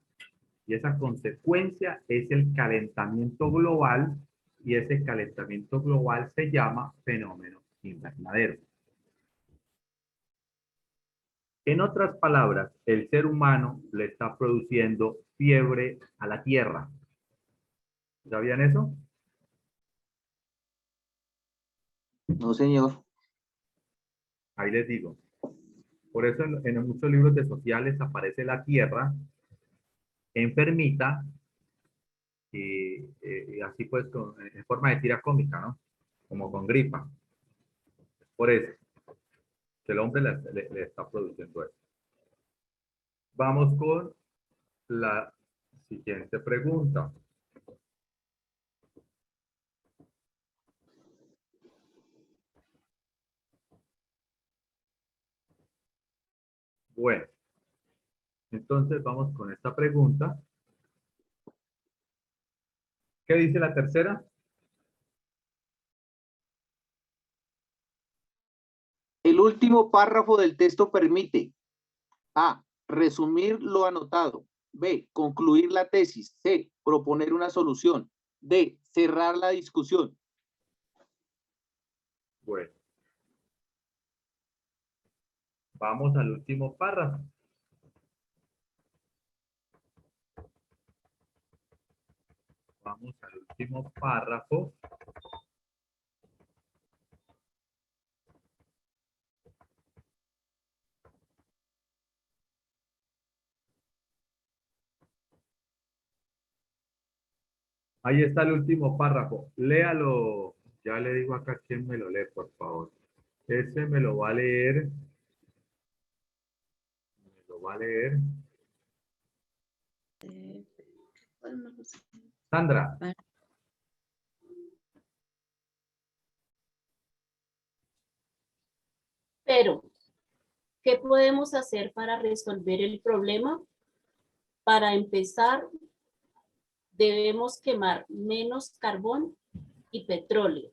Y esa consecuencia es el calentamiento global. Y ese calentamiento global se llama fenómeno invernadero. En otras palabras, el ser humano le está produciendo fiebre a la Tierra. ¿Sabían eso? No, señor. Ahí les digo. Por eso en muchos libros de sociales aparece la Tierra enfermita y así pues en forma de tira cómica, ¿no? Como con gripa. Por eso que el hombre le está produciendo eso. Vamos con la siguiente pregunta. Bueno, entonces vamos con esta pregunta. ¿Qué dice la tercera? El último párrafo del texto permite A. Resumir lo anotado. B. Concluir la tesis. C. Proponer una solución. D. Cerrar la discusión. Bueno, vamos al último párrafo. Vamos al último párrafo. Ahí está el último párrafo. Léalo. Ya le digo acá quién me lo lee, por favor. Ese me lo va a leer. Me lo va a leer. Sandra. Pero ¿Qué podemos hacer para resolver el problema? Para empezar, debemos quemar menos carbón y petróleo.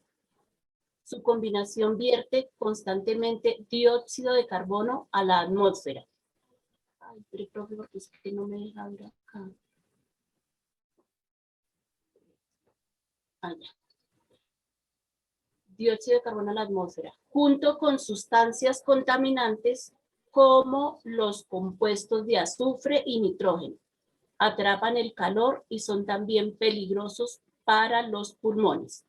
Su combinación vierte constantemente dióxido de carbono a la atmósfera. Ay, pero profe, porque es que no me deja ver acá. Allá. Dióxido de carbono a la atmósfera, junto con sustancias contaminantes como los compuestos de azufre y nitrógeno. Atrapan el calor y son también peligrosos para los pulmones.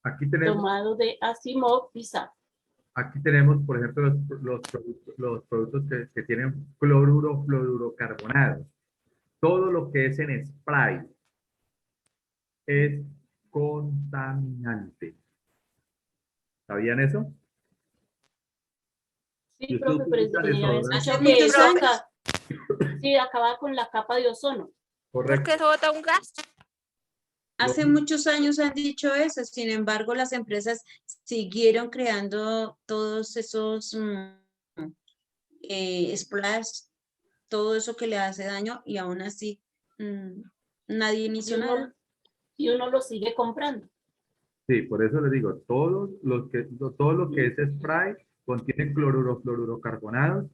Aquí tenemos, Tomado de Asimov y Safo. aquí tenemos, por ejemplo, los productos que tienen cloruro, fluorocarbonados. Todo lo que es en spray es contaminante. ¿Sabían eso? Sí, Y profe, pero utilizan desde ya había desodorante. escuchado Hace que muchos eso años. acá, sí, acaba con la capa de ozono. Correcto. Porque eso bota un gas. Hace muchos años han dicho eso, sin embargo, las empresas siguieron creando todos esos splash, todo eso que le hace daño y aún así nadie Y hizo nada. uno lo sigue comprando. Sí, por eso les digo, todo lo que es spray contiene cloruro, fluorocarbonados,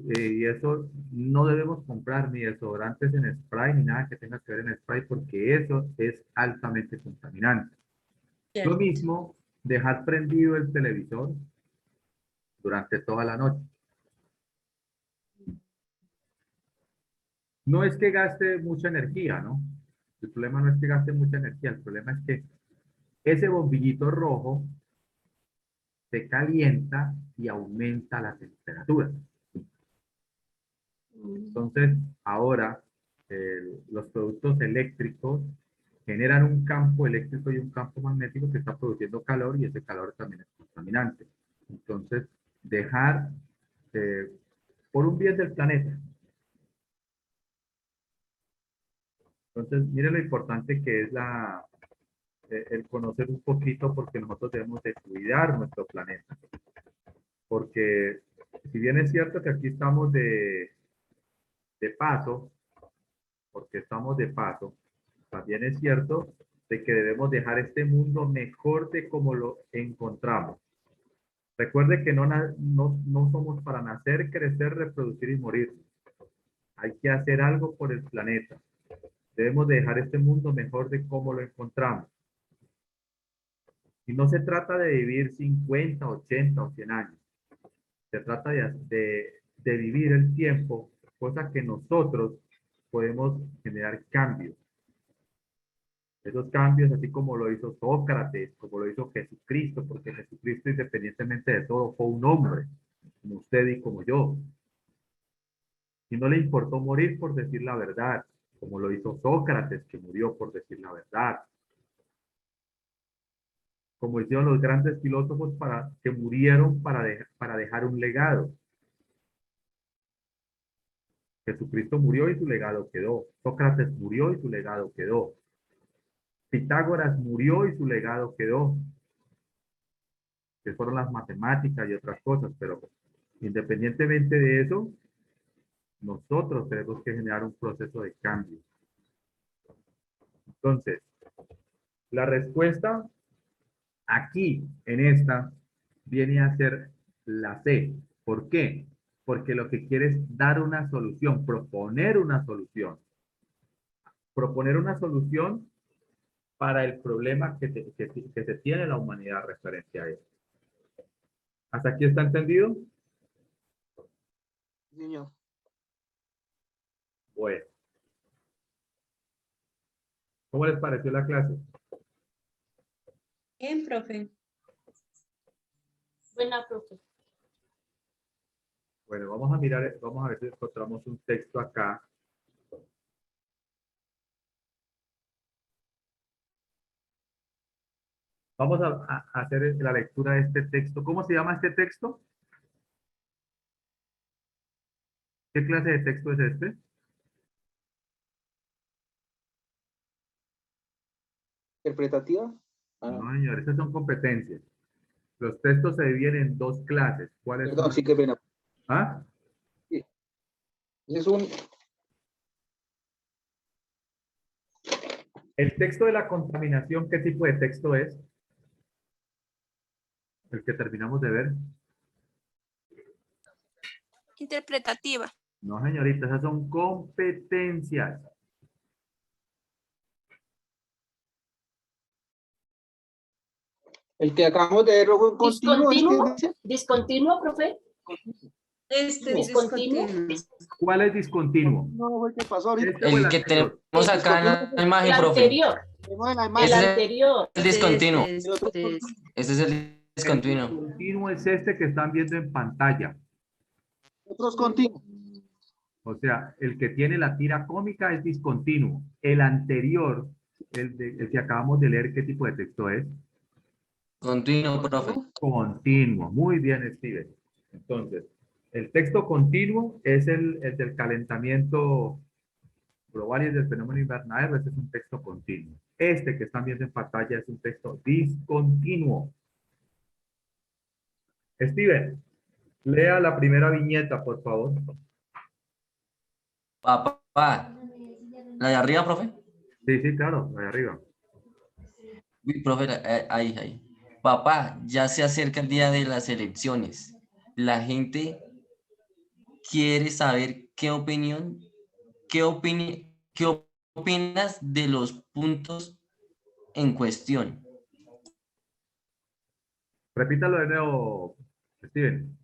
y eso no debemos comprar ni desodorantes en spray ni nada que tenga que ver en spray porque eso es altamente contaminante. Lo ¿Cierto? mismo, dejar prendido el televisor durante toda la noche. No es que gaste mucha energía, ¿no? El problema no es que gaste mucha energía, el problema es que ese bombillito rojo se calienta y aumenta la temperatura. Entonces, ahora los productos eléctricos generan un campo eléctrico y un campo magnético que está produciendo calor y ese calor también es contaminante. Entonces, dejar por un bien del planeta. Entonces, mire lo importante que es el conocer un poquito porque nosotros debemos de cuidar nuestro planeta. Porque si bien es cierto que aquí estamos de paso, porque estamos de paso, también es cierto de que debemos dejar este mundo mejor de como lo encontramos. Recuerde que no somos para nacer, crecer, reproducir y morir. Hay que hacer algo por el planeta. Debemos dejar este mundo mejor de como lo encontramos. Y no se trata de vivir 50, 80 o 100 años. Se trata de vivir el tiempo, cosa que nosotros podemos generar cambios. Esos cambios, así como lo hizo Sócrates, como lo hizo Jesucristo, porque Jesucristo, independientemente de todo, fue un hombre, como usted y como yo. Y no le importó morir por decir la verdad, como lo hizo Sócrates, que murió por decir la verdad. Como hicieron los grandes filósofos que murieron para dejar un legado. Jesucristo murió y su legado quedó. Sócrates murió y su legado quedó. Pitágoras murió y su legado quedó. Que fueron las matemáticas y otras cosas, pero independientemente de eso, nosotros tenemos que generar un proceso de cambio. Entonces, la respuesta aquí, en esta, viene a ser la C. ¿Por qué? Porque lo que quiere es dar una solución, proponer una solución. Proponer una solución para el problema que se tiene la humanidad referente a eso. ¿Hasta aquí está entendido? Señor. Bueno. ¿Cómo les pareció la clase? Bien, profe. Buena, profe. Bueno, vamos a mirar, vamos a ver si encontramos un texto acá. Vamos a hacer la lectura de este texto. ¿Cómo se llama este texto? ¿Qué clase de texto es este? ¿Interpretativa? No, señor, estas son competencias. Los textos se dividen en dos clases. ¿Cuáles Perdón, son? sí, qué pena. ¿Ah? Es un, El texto de la contaminación, ¿qué tipo de texto es? El que terminamos de ver. Interpretativa. No, señorita, esas son competencias. el que acabamos de ver fue un continuo, es que Discontinuo, dice. discontinuo, profe. Este es Discontinuo. discontinuo. ¿Cuál es discontinuo? No, fue el que pasó ahorita. ¿Este o el El que anterior? tenemos acá en la El imagen, profe. anterior, Tenemos en la el imagen. Ese es anterior. el discontinuo. Este. Este es el El discontinuo. discontinuo es este que están viendo en pantalla. Otros continuos. O sea, el que tiene la tira cómica es discontinuo. El anterior, el que acabamos de leer, ¿qué tipo de texto es? Continuo, profe. Continuo. Muy bien, Steven. Entonces, el texto continuo es el del calentamiento global y del fenómeno invernadero. Este es un texto continuo. Este que están viendo en pantalla es un texto discontinuo. Steven, lea la primera viñeta, por favor. Papá. ¿La de arriba, profe? Sí, sí, claro, ahí arriba. Uy, profe, ahí. Papá, ya se acerca el día de las elecciones. La gente quiere saber qué opinas de los puntos en cuestión. Repítalo de nuevo, Steven.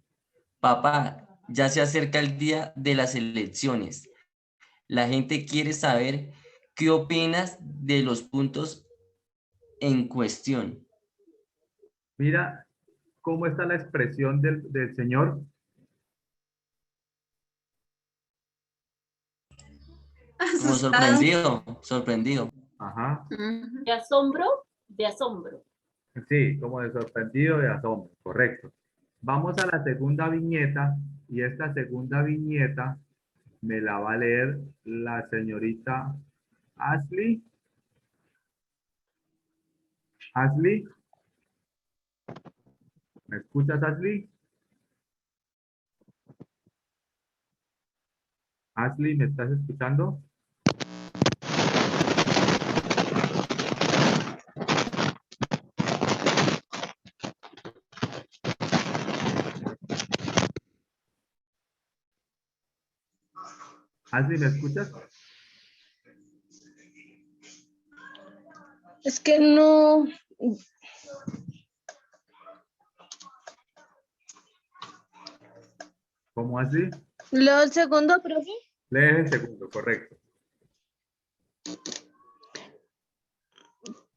Papá, ya se acerca el día de las elecciones. La gente quiere saber qué opinas de los puntos en cuestión. Mira cómo está la expresión del señor. Como Asustado. sorprendido. Ajá. Ujú. De asombro, de asombro. Sí, como de sorprendido, de asombro. Correcto. Vamos a la segunda viñeta y esta segunda viñeta me la va a leer la señorita Ashley. Ashley, ¿me escuchas, Ashley? Ashley, ¿me estás escuchando? Ashley, ¿me escuchas? Es que no, ¿Cómo así? leo el segundo, profe. Lee el segundo, correcto.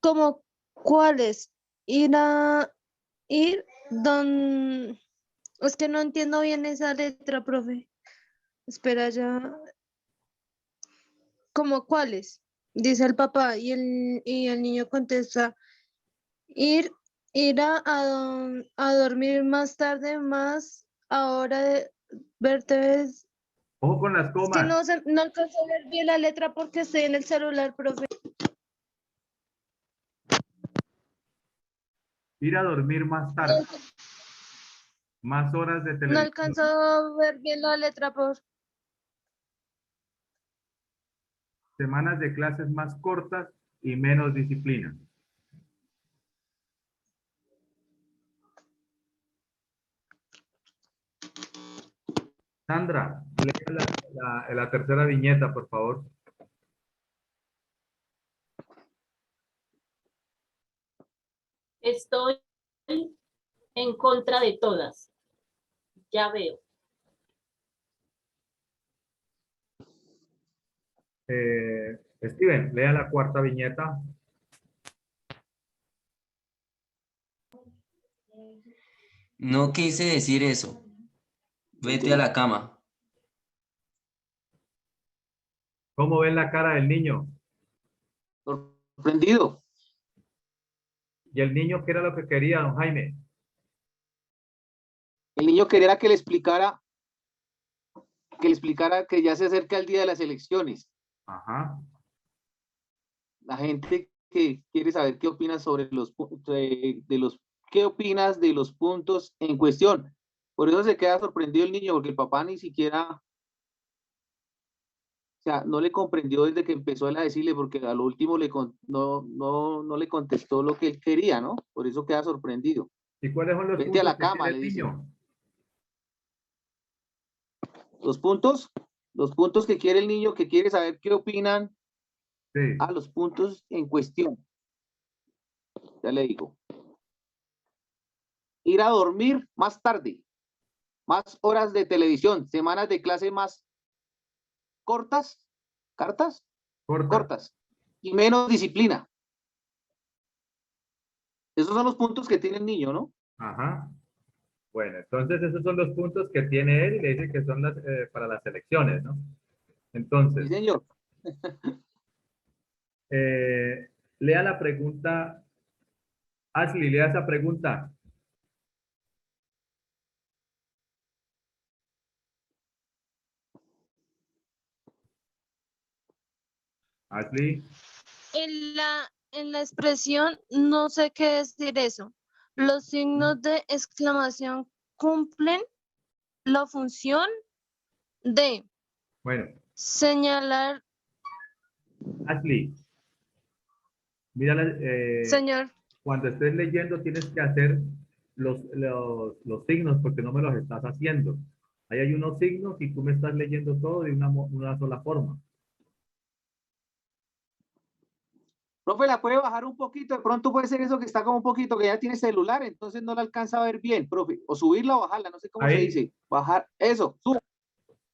¿Cómo cuáles? Ir don, es que no entiendo bien esa letra, profe. Espera ya. ¿Cómo cuáles? Dice el papá y el niño contesta, ir, a dormir más tarde, más ahora de verte. Ojo con las Es que comas. no alcanzo a ver bien la letra porque estoy en el celular, profe. Ir a dormir más tarde. Más horas de No televisión. alcanzo a ver bien la letra, por Semanas de clases más cortas y menos disciplina. Sandra, lea la tercera viñeta, por favor. Estoy en contra de todas. Ya veo. Steven, lea la cuarta viñeta. No quise decir eso. Vete a la cama. ¿Cómo ven la cara del niño? Sorprendido. ¿Y el niño qué era lo que quería, don Jaime? El niño quería que le explicara que ya se acerca el día de las elecciones. Ajá. La gente que quiere saber qué opinas sobre qué opinas de los puntos en cuestión. Por eso se queda sorprendido el niño, porque el papá ni siquiera, o sea, no le comprendió desde que empezó él a decirle, porque a lo último no le contestó lo que él quería, ¿no? Por eso queda sorprendido. ¿Y cuáles son los Vete a puntos la que cama, tiene le el dice. niño? Los puntos que quiere el niño, que quiere saber qué opinan, Sí. a los puntos en cuestión. Ya le digo. Ir a dormir más tarde, más horas de televisión, semanas de clase más cortas, cortas, y menos disciplina. Esos son los puntos que tiene el niño, ¿no? Ajá. Bueno, entonces esos son los puntos que tiene él y le dice que son para las elecciones, ¿no? Sí, Entonces, señor. lea la pregunta. Ashley, lea esa pregunta. Ashley. En la expresión no sé qué decir eso. Los signos de exclamación cumplen la función de Bueno, señalar, Ashley, mira, señor. cuando estés leyendo tienes que hacer los signos porque no me los estás haciendo. Ahí hay unos signos y tú me estás leyendo todo de una sola forma. Profe, la puede bajar un poquito, de pronto puede ser eso que está como un poquito, que ya tiene celular, entonces no la alcanza a ver bien, profe. O subirla o bajarla, no sé cómo se Ahí. dice. Bajar, eso, sube.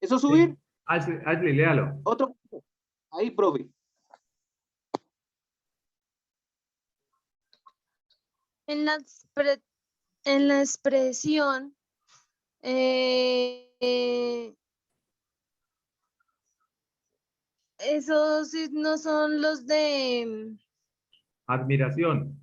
¿Eso subir? Sí. Ashley, léalo. Otro. Ahí, profe. En la expresión esos signos son los de Admiración.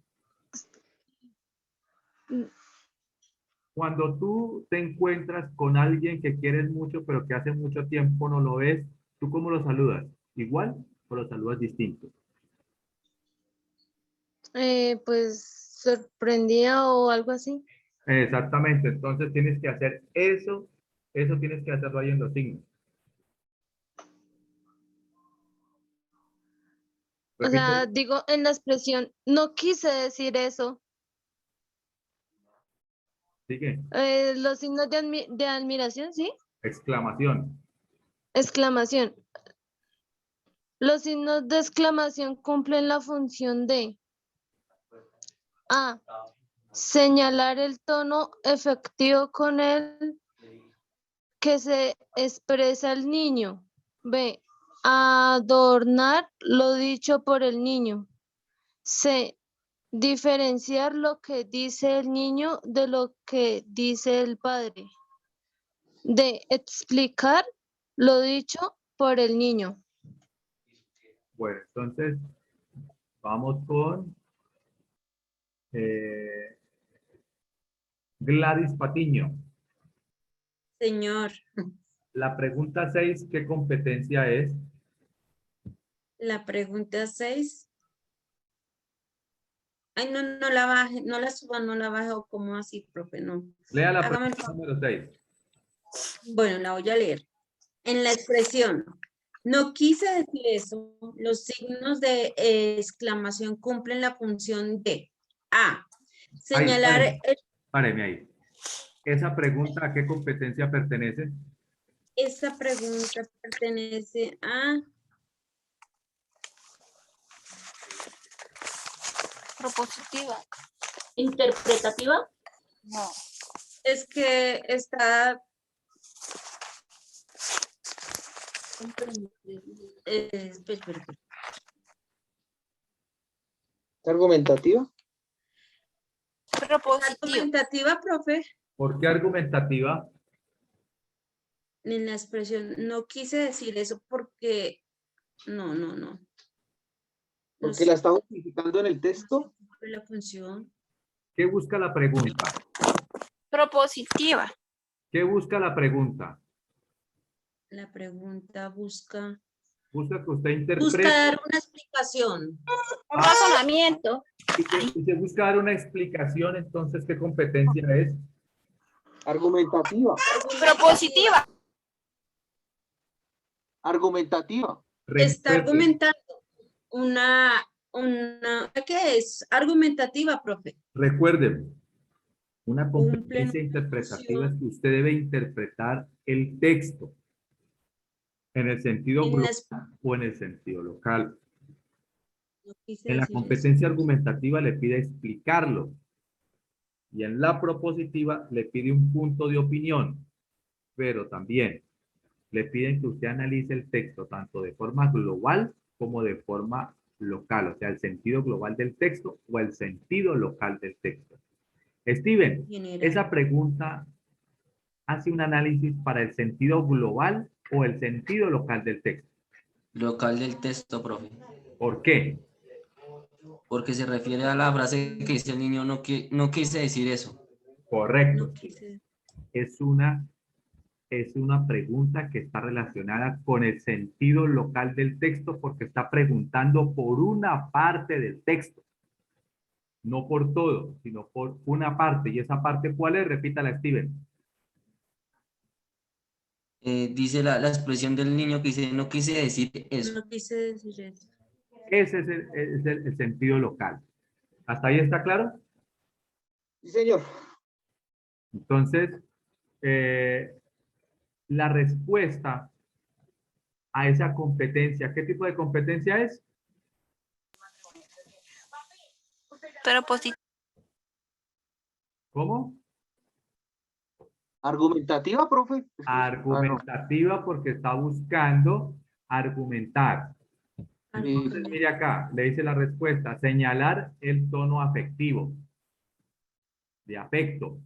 Cuando tú te encuentras con alguien que quieres mucho, pero que hace mucho tiempo no lo ves, ¿tú cómo lo saludas? ¿Igual o lo saludas distinto? pues sorprendida o algo así. Exactamente, entonces tienes que hacer eso tienes que hacerlo ahí en los signos. O sea, Repite. digo en la expresión, no quise decir eso. Sigue. Los signos de admiración, ¿sí? Exclamación. Exclamación. Los signos de exclamación cumplen la función de A. Señalar el tono efectivo con el que se expresa el niño. B. Adornar lo dicho por el niño. C. Diferenciar lo que dice el niño de lo que dice el padre. D. Explicar lo dicho por el niño. Bueno, entonces vamos con Gladys Patiño. Señor, La pregunta 6, ¿qué competencia es? la pregunta 6. Ay, no, no la baje, no la suba, no la baje, o como así, profe, no. Lea la Hágame el pregunta favor. número 6. Bueno, la voy a leer. En la expresión, no quise decir eso, los signos de exclamación cumplen la función de A. Señalar, Páreme ahí. ¿Esa pregunta a qué competencia pertenece? esa pregunta pertenece a Propositiva. Interpretativa. No. es que está espera. ¿Argumentativa? Propositiva. Argumentativa, profe, ¿Por qué argumentativa? en la expresión, no quise decir eso porque, no. Porque la está justificando en el texto. La función. ¿Qué busca la pregunta? Propositiva. ¿Qué busca la pregunta? La pregunta busca Busca que usted interprete. busca dar una explicación. Un razonamiento. Y se busca dar una explicación, entonces, ¿qué competencia es? Argumentativa. Propositiva. Argumentativa. Está Respete. argumentando ¿qué es? Argumentativa, profe. Recuerden, una Un competencia pleno interpretativa es discusión. que usted debe interpretar el texto en el sentido En global las- o en el sentido local. no quise En la decir eso. competencia argumentativa le pide explicarlo y en la propositiva le pide un punto de opinión, pero también le piden que usted analice el texto tanto de forma global como de forma local, o sea, el sentido global del texto o el sentido local del texto. Steven, General. esa pregunta hace un análisis para el sentido global o el sentido local del texto. Local del texto, profe. ¿Por qué? Porque se refiere a la frase que dice el niño, no quise decir eso. Correcto. No quise. Es una pregunta que está relacionada con el sentido local del texto porque está preguntando por una parte del texto. No por todo, sino por una parte. ¿Y esa parte cuál es? Repítala, Steven. Dice la expresión del niño que dice, no quise decir eso. No quise decir eso. Ese es el sentido local. ¿Hasta ahí está claro? Sí, señor. Entonces, la respuesta a esa competencia, ¿qué tipo de competencia es? Propositiva. ¿Cómo? Argumentativa, profe. Argumentativa porque está buscando argumentar. Entonces, mire acá, le dice la respuesta, señalar el tono afectivo, de afecto,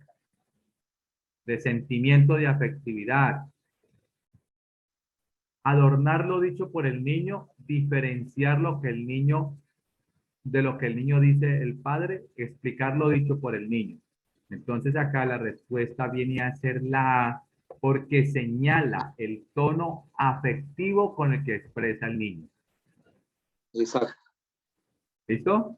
de sentimiento de afectividad. Adornar lo dicho por el niño, diferenciar lo que el niño, de lo que el niño dice el padre, explicar lo dicho por el niño. Entonces acá la respuesta viene a ser la A, porque señala el tono afectivo con el que expresa el niño. Exacto. ¿Listo?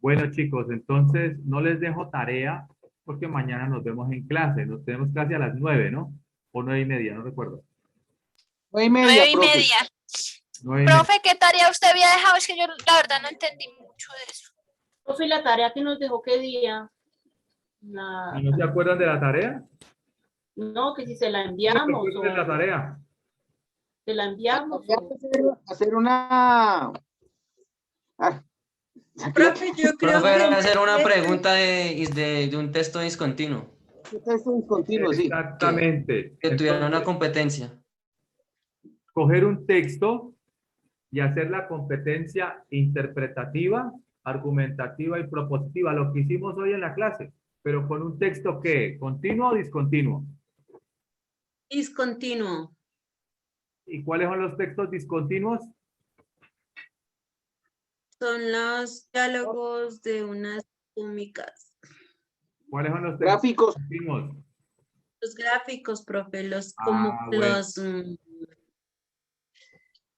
Bueno, chicos, entonces no les dejo tarea porque mañana nos vemos en clase. Nos tenemos clase a las 9, ¿no? O 9:30, no recuerdo. 9:30, 9:30. profe. 9:30. Profe, ¿qué tarea usted había dejado? Es que yo la verdad no entendí mucho de eso. Profe, la tarea que nos dejó, ¿qué día? ¿Y no se acuerdan de la tarea? No, que si se la ¿Cómo enviamos se acuerdan de la tarea? se la enviamos. Hacer una... Ah, Profe, yo creo Profe, que era hacer una pregunta de un texto discontinuo, texto discontinuo, sí. Exactamente. que tuviera una Entonces, competencia. coger un texto y hacer la competencia interpretativa, argumentativa y propositiva, lo que hicimos hoy en la clase, pero con un texto que, ¿continuo o discontinuo? discontinuo. ¿Y cuáles son los textos discontinuos? Son los diálogos de unas cómicas. ¿Cuáles son los textos Gráficos. discontinuos? Los gráficos, profe, los como bueno. los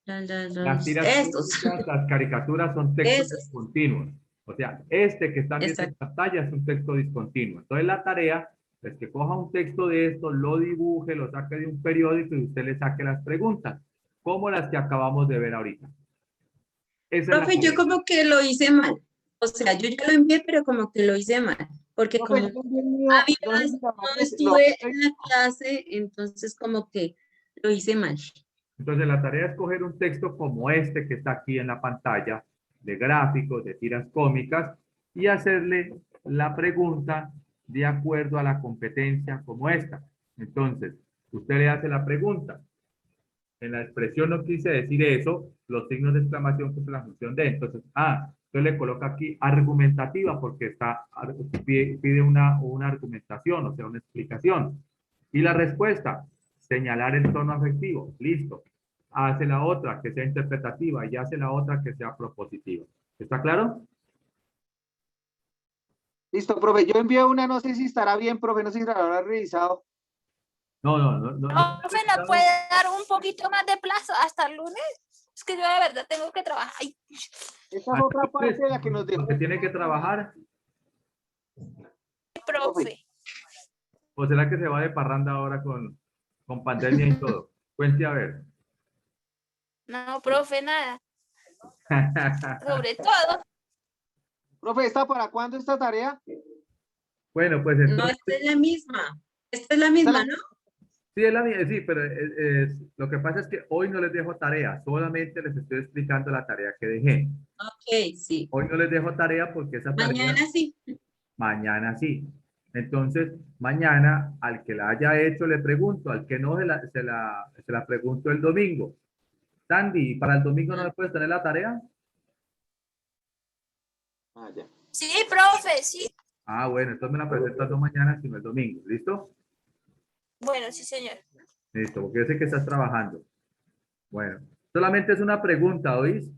Las tiras estos. cómicas, las caricaturas son textos Esos. discontinuos. O sea, este que están viendo en Exacto. pantalla es un texto discontinuo. Entonces la tarea es que coja un texto de esto, lo dibuje, lo saque de un periódico y usted le saque las preguntas, como las que acabamos de ver ahorita. Esa es la Profe, yo tarea. como que lo hice mal. O sea, yo ya lo envié, pero como que lo hice mal. Porque Profe, como yo envié el mío, a mí yo no, envié la no base, estuve en la clase, entonces como que lo hice mal. Entonces la tarea es coger un texto como este que está aquí en la pantalla, de gráficos, de tiras cómicas, y hacerle la pregunta de acuerdo a la competencia como esta. Entonces, usted le hace la pregunta. En la expresión no quise decir eso, los signos de exclamación que es la función de. Entonces, entonces le coloca aquí argumentativa porque pide una argumentación, o sea, una explicación. Y la respuesta, señalar el tono afectivo. Listo. Hace la otra que sea interpretativa y hace la otra que sea propositiva. ¿Está claro? Listo, profe. Yo envié una, no sé si estará bien, profe, no sé si la habrá revisado. No. Profe, ¿no puede dar un poquito más de plazo hasta el lunes? Es que yo de verdad tengo que trabajar. Ay, Esta es otra parte de la que nos dejó. Lo que tiene que trabajar. profe. ¿O será que se va de parranda ahora con pandemia y todo? Cuente a ver. No, profe, nada. Sobre todo. Profe, ¿está para cuándo esta tarea? Bueno, pues No, entonces, esta es la misma. Esta es la ¿Esta misma, la- ¿no? sí, sí, pero lo que pasa es que hoy no les dejo tarea, solamente les estoy explicando la tarea que dejé. Ok, sí. Hoy no les dejo tarea porque esa tarea Mañana sí. mañana sí. Entonces, mañana al que la haya hecho le pregunto, al que no se la pregunto el domingo. Sandy, ¿para el domingo no me puedes tener la tarea? Ah, ya. Sí, profe, sí. Ah, bueno, entonces me la presentas no mañana, sino el domingo. ¿Listo? Bueno, sí, señor. Listo, porque yo sé que estás trabajando. Bueno, solamente es una pregunta, ¿oís?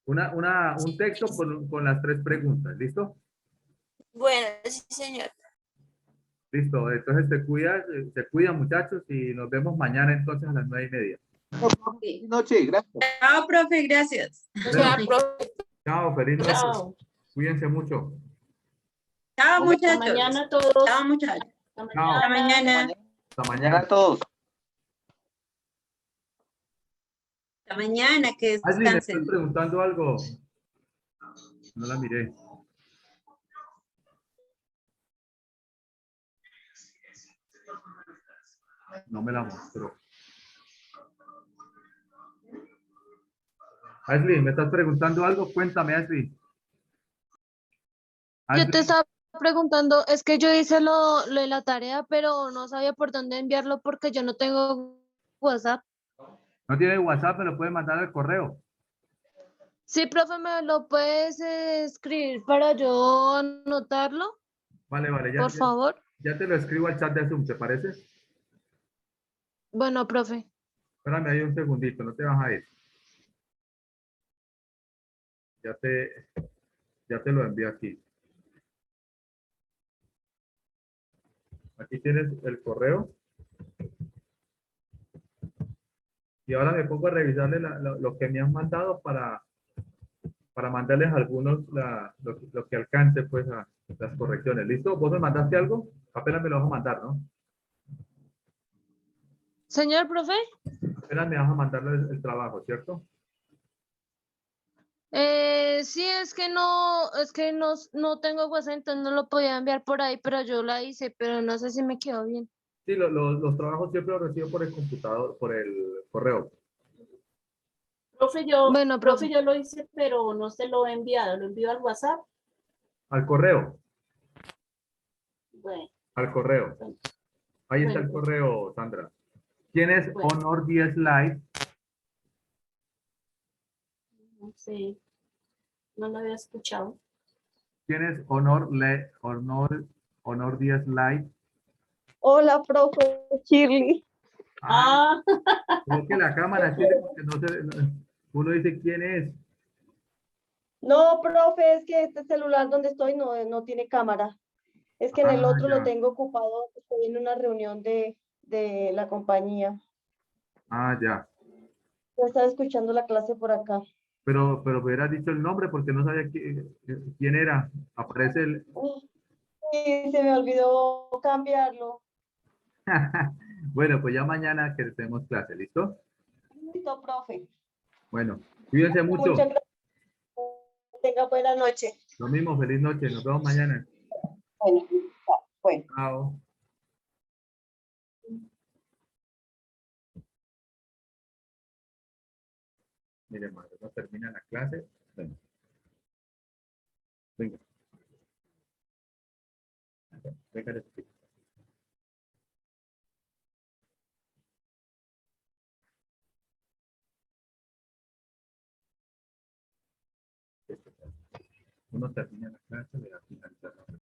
Un texto con las 3 preguntas. ¿Listo? Bueno, sí, señor. Listo, entonces se cuidan muchachos y nos vemos mañana entonces a las 9:30. Sí. Noche, gracias. Chao, profe, gracias. Chao, profe. Chao, feliz noche. Chao. Cuídense mucho. Chao, Hasta muchachos. mañana a todos. Chao, muchachos. Hasta Chao. Hasta mañana. Hasta Mañana mañana. a todos. Hasta mañana, que Ashley, ¿me estás descansen. preguntando algo? No la miré. No me la mostró. Ashley, ¿me estás preguntando algo? Cuéntame, Ashley. Yo Ashley, te estaba preguntando, es que yo hice lo de la tarea, pero no sabía por dónde enviarlo porque yo no tengo WhatsApp. no tiene WhatsApp, me lo puede mandar al correo. Sí, profe, ¿me lo puedes escribir para yo anotarlo, Vale, vale, por favor? ya te lo escribo al chat de Zoom, ¿te parece? Bueno, profe. Espérame ahí un segundito, no te vas a ir. Ya te lo envío aquí. Aquí tienes el correo. Y ahora me pongo a revisarle lo que me han mandado para mandarles algunos lo que alcance pues a las correcciones. ¿Listo? ¿Vos me mandaste algo? Apenas me lo vas a mandar, ¿no? Señor profe, Apenas me vas a mandar el trabajo, ¿cierto? sí, es que no tengo WhatsApp, entonces no lo podía enviar por ahí, pero yo la hice, pero no sé si me quedó bien. Sí, los trabajos siempre los recibo por el computador, por el correo. Bueno, Profe, profe. yo lo hice, pero no se lo he enviado. Lo envío al WhatsApp. Al correo, Bueno, al correo. Ahí está bueno, el profe. correo, Sandra. ¿Tienes Bueno. Honor 10 Live? No sé, no lo había escuchado. ¿Tienes Honor 10 Live? Hola, profe Shirley. Ah, Ah, coloque la cámara, Chile, porque uno dice quién es. No, profe, es que este celular donde estoy no tiene cámara. Es que en el Ah, otro lo ya. tengo ocupado, estoy en una reunión de la compañía. Ah, ya. Yo estaba escuchando la clase por acá. Pero me hubieras dicho el nombre porque no sabía quién era. Aparece el... Sí, se me olvidó cambiarlo. Bueno, pues ya mañana que tenemos clase, ¿listo? Listo, profe. Bueno, cuídense mucho. Muchas gracias. Tenga buena noche. Lo mismo, feliz noche. Nos vemos mañana. Bueno, bueno. Chao. Miren, madre, no termina la clase. Venga. Venga. Venga, les explico. Uno termina la clase, le da finalizar.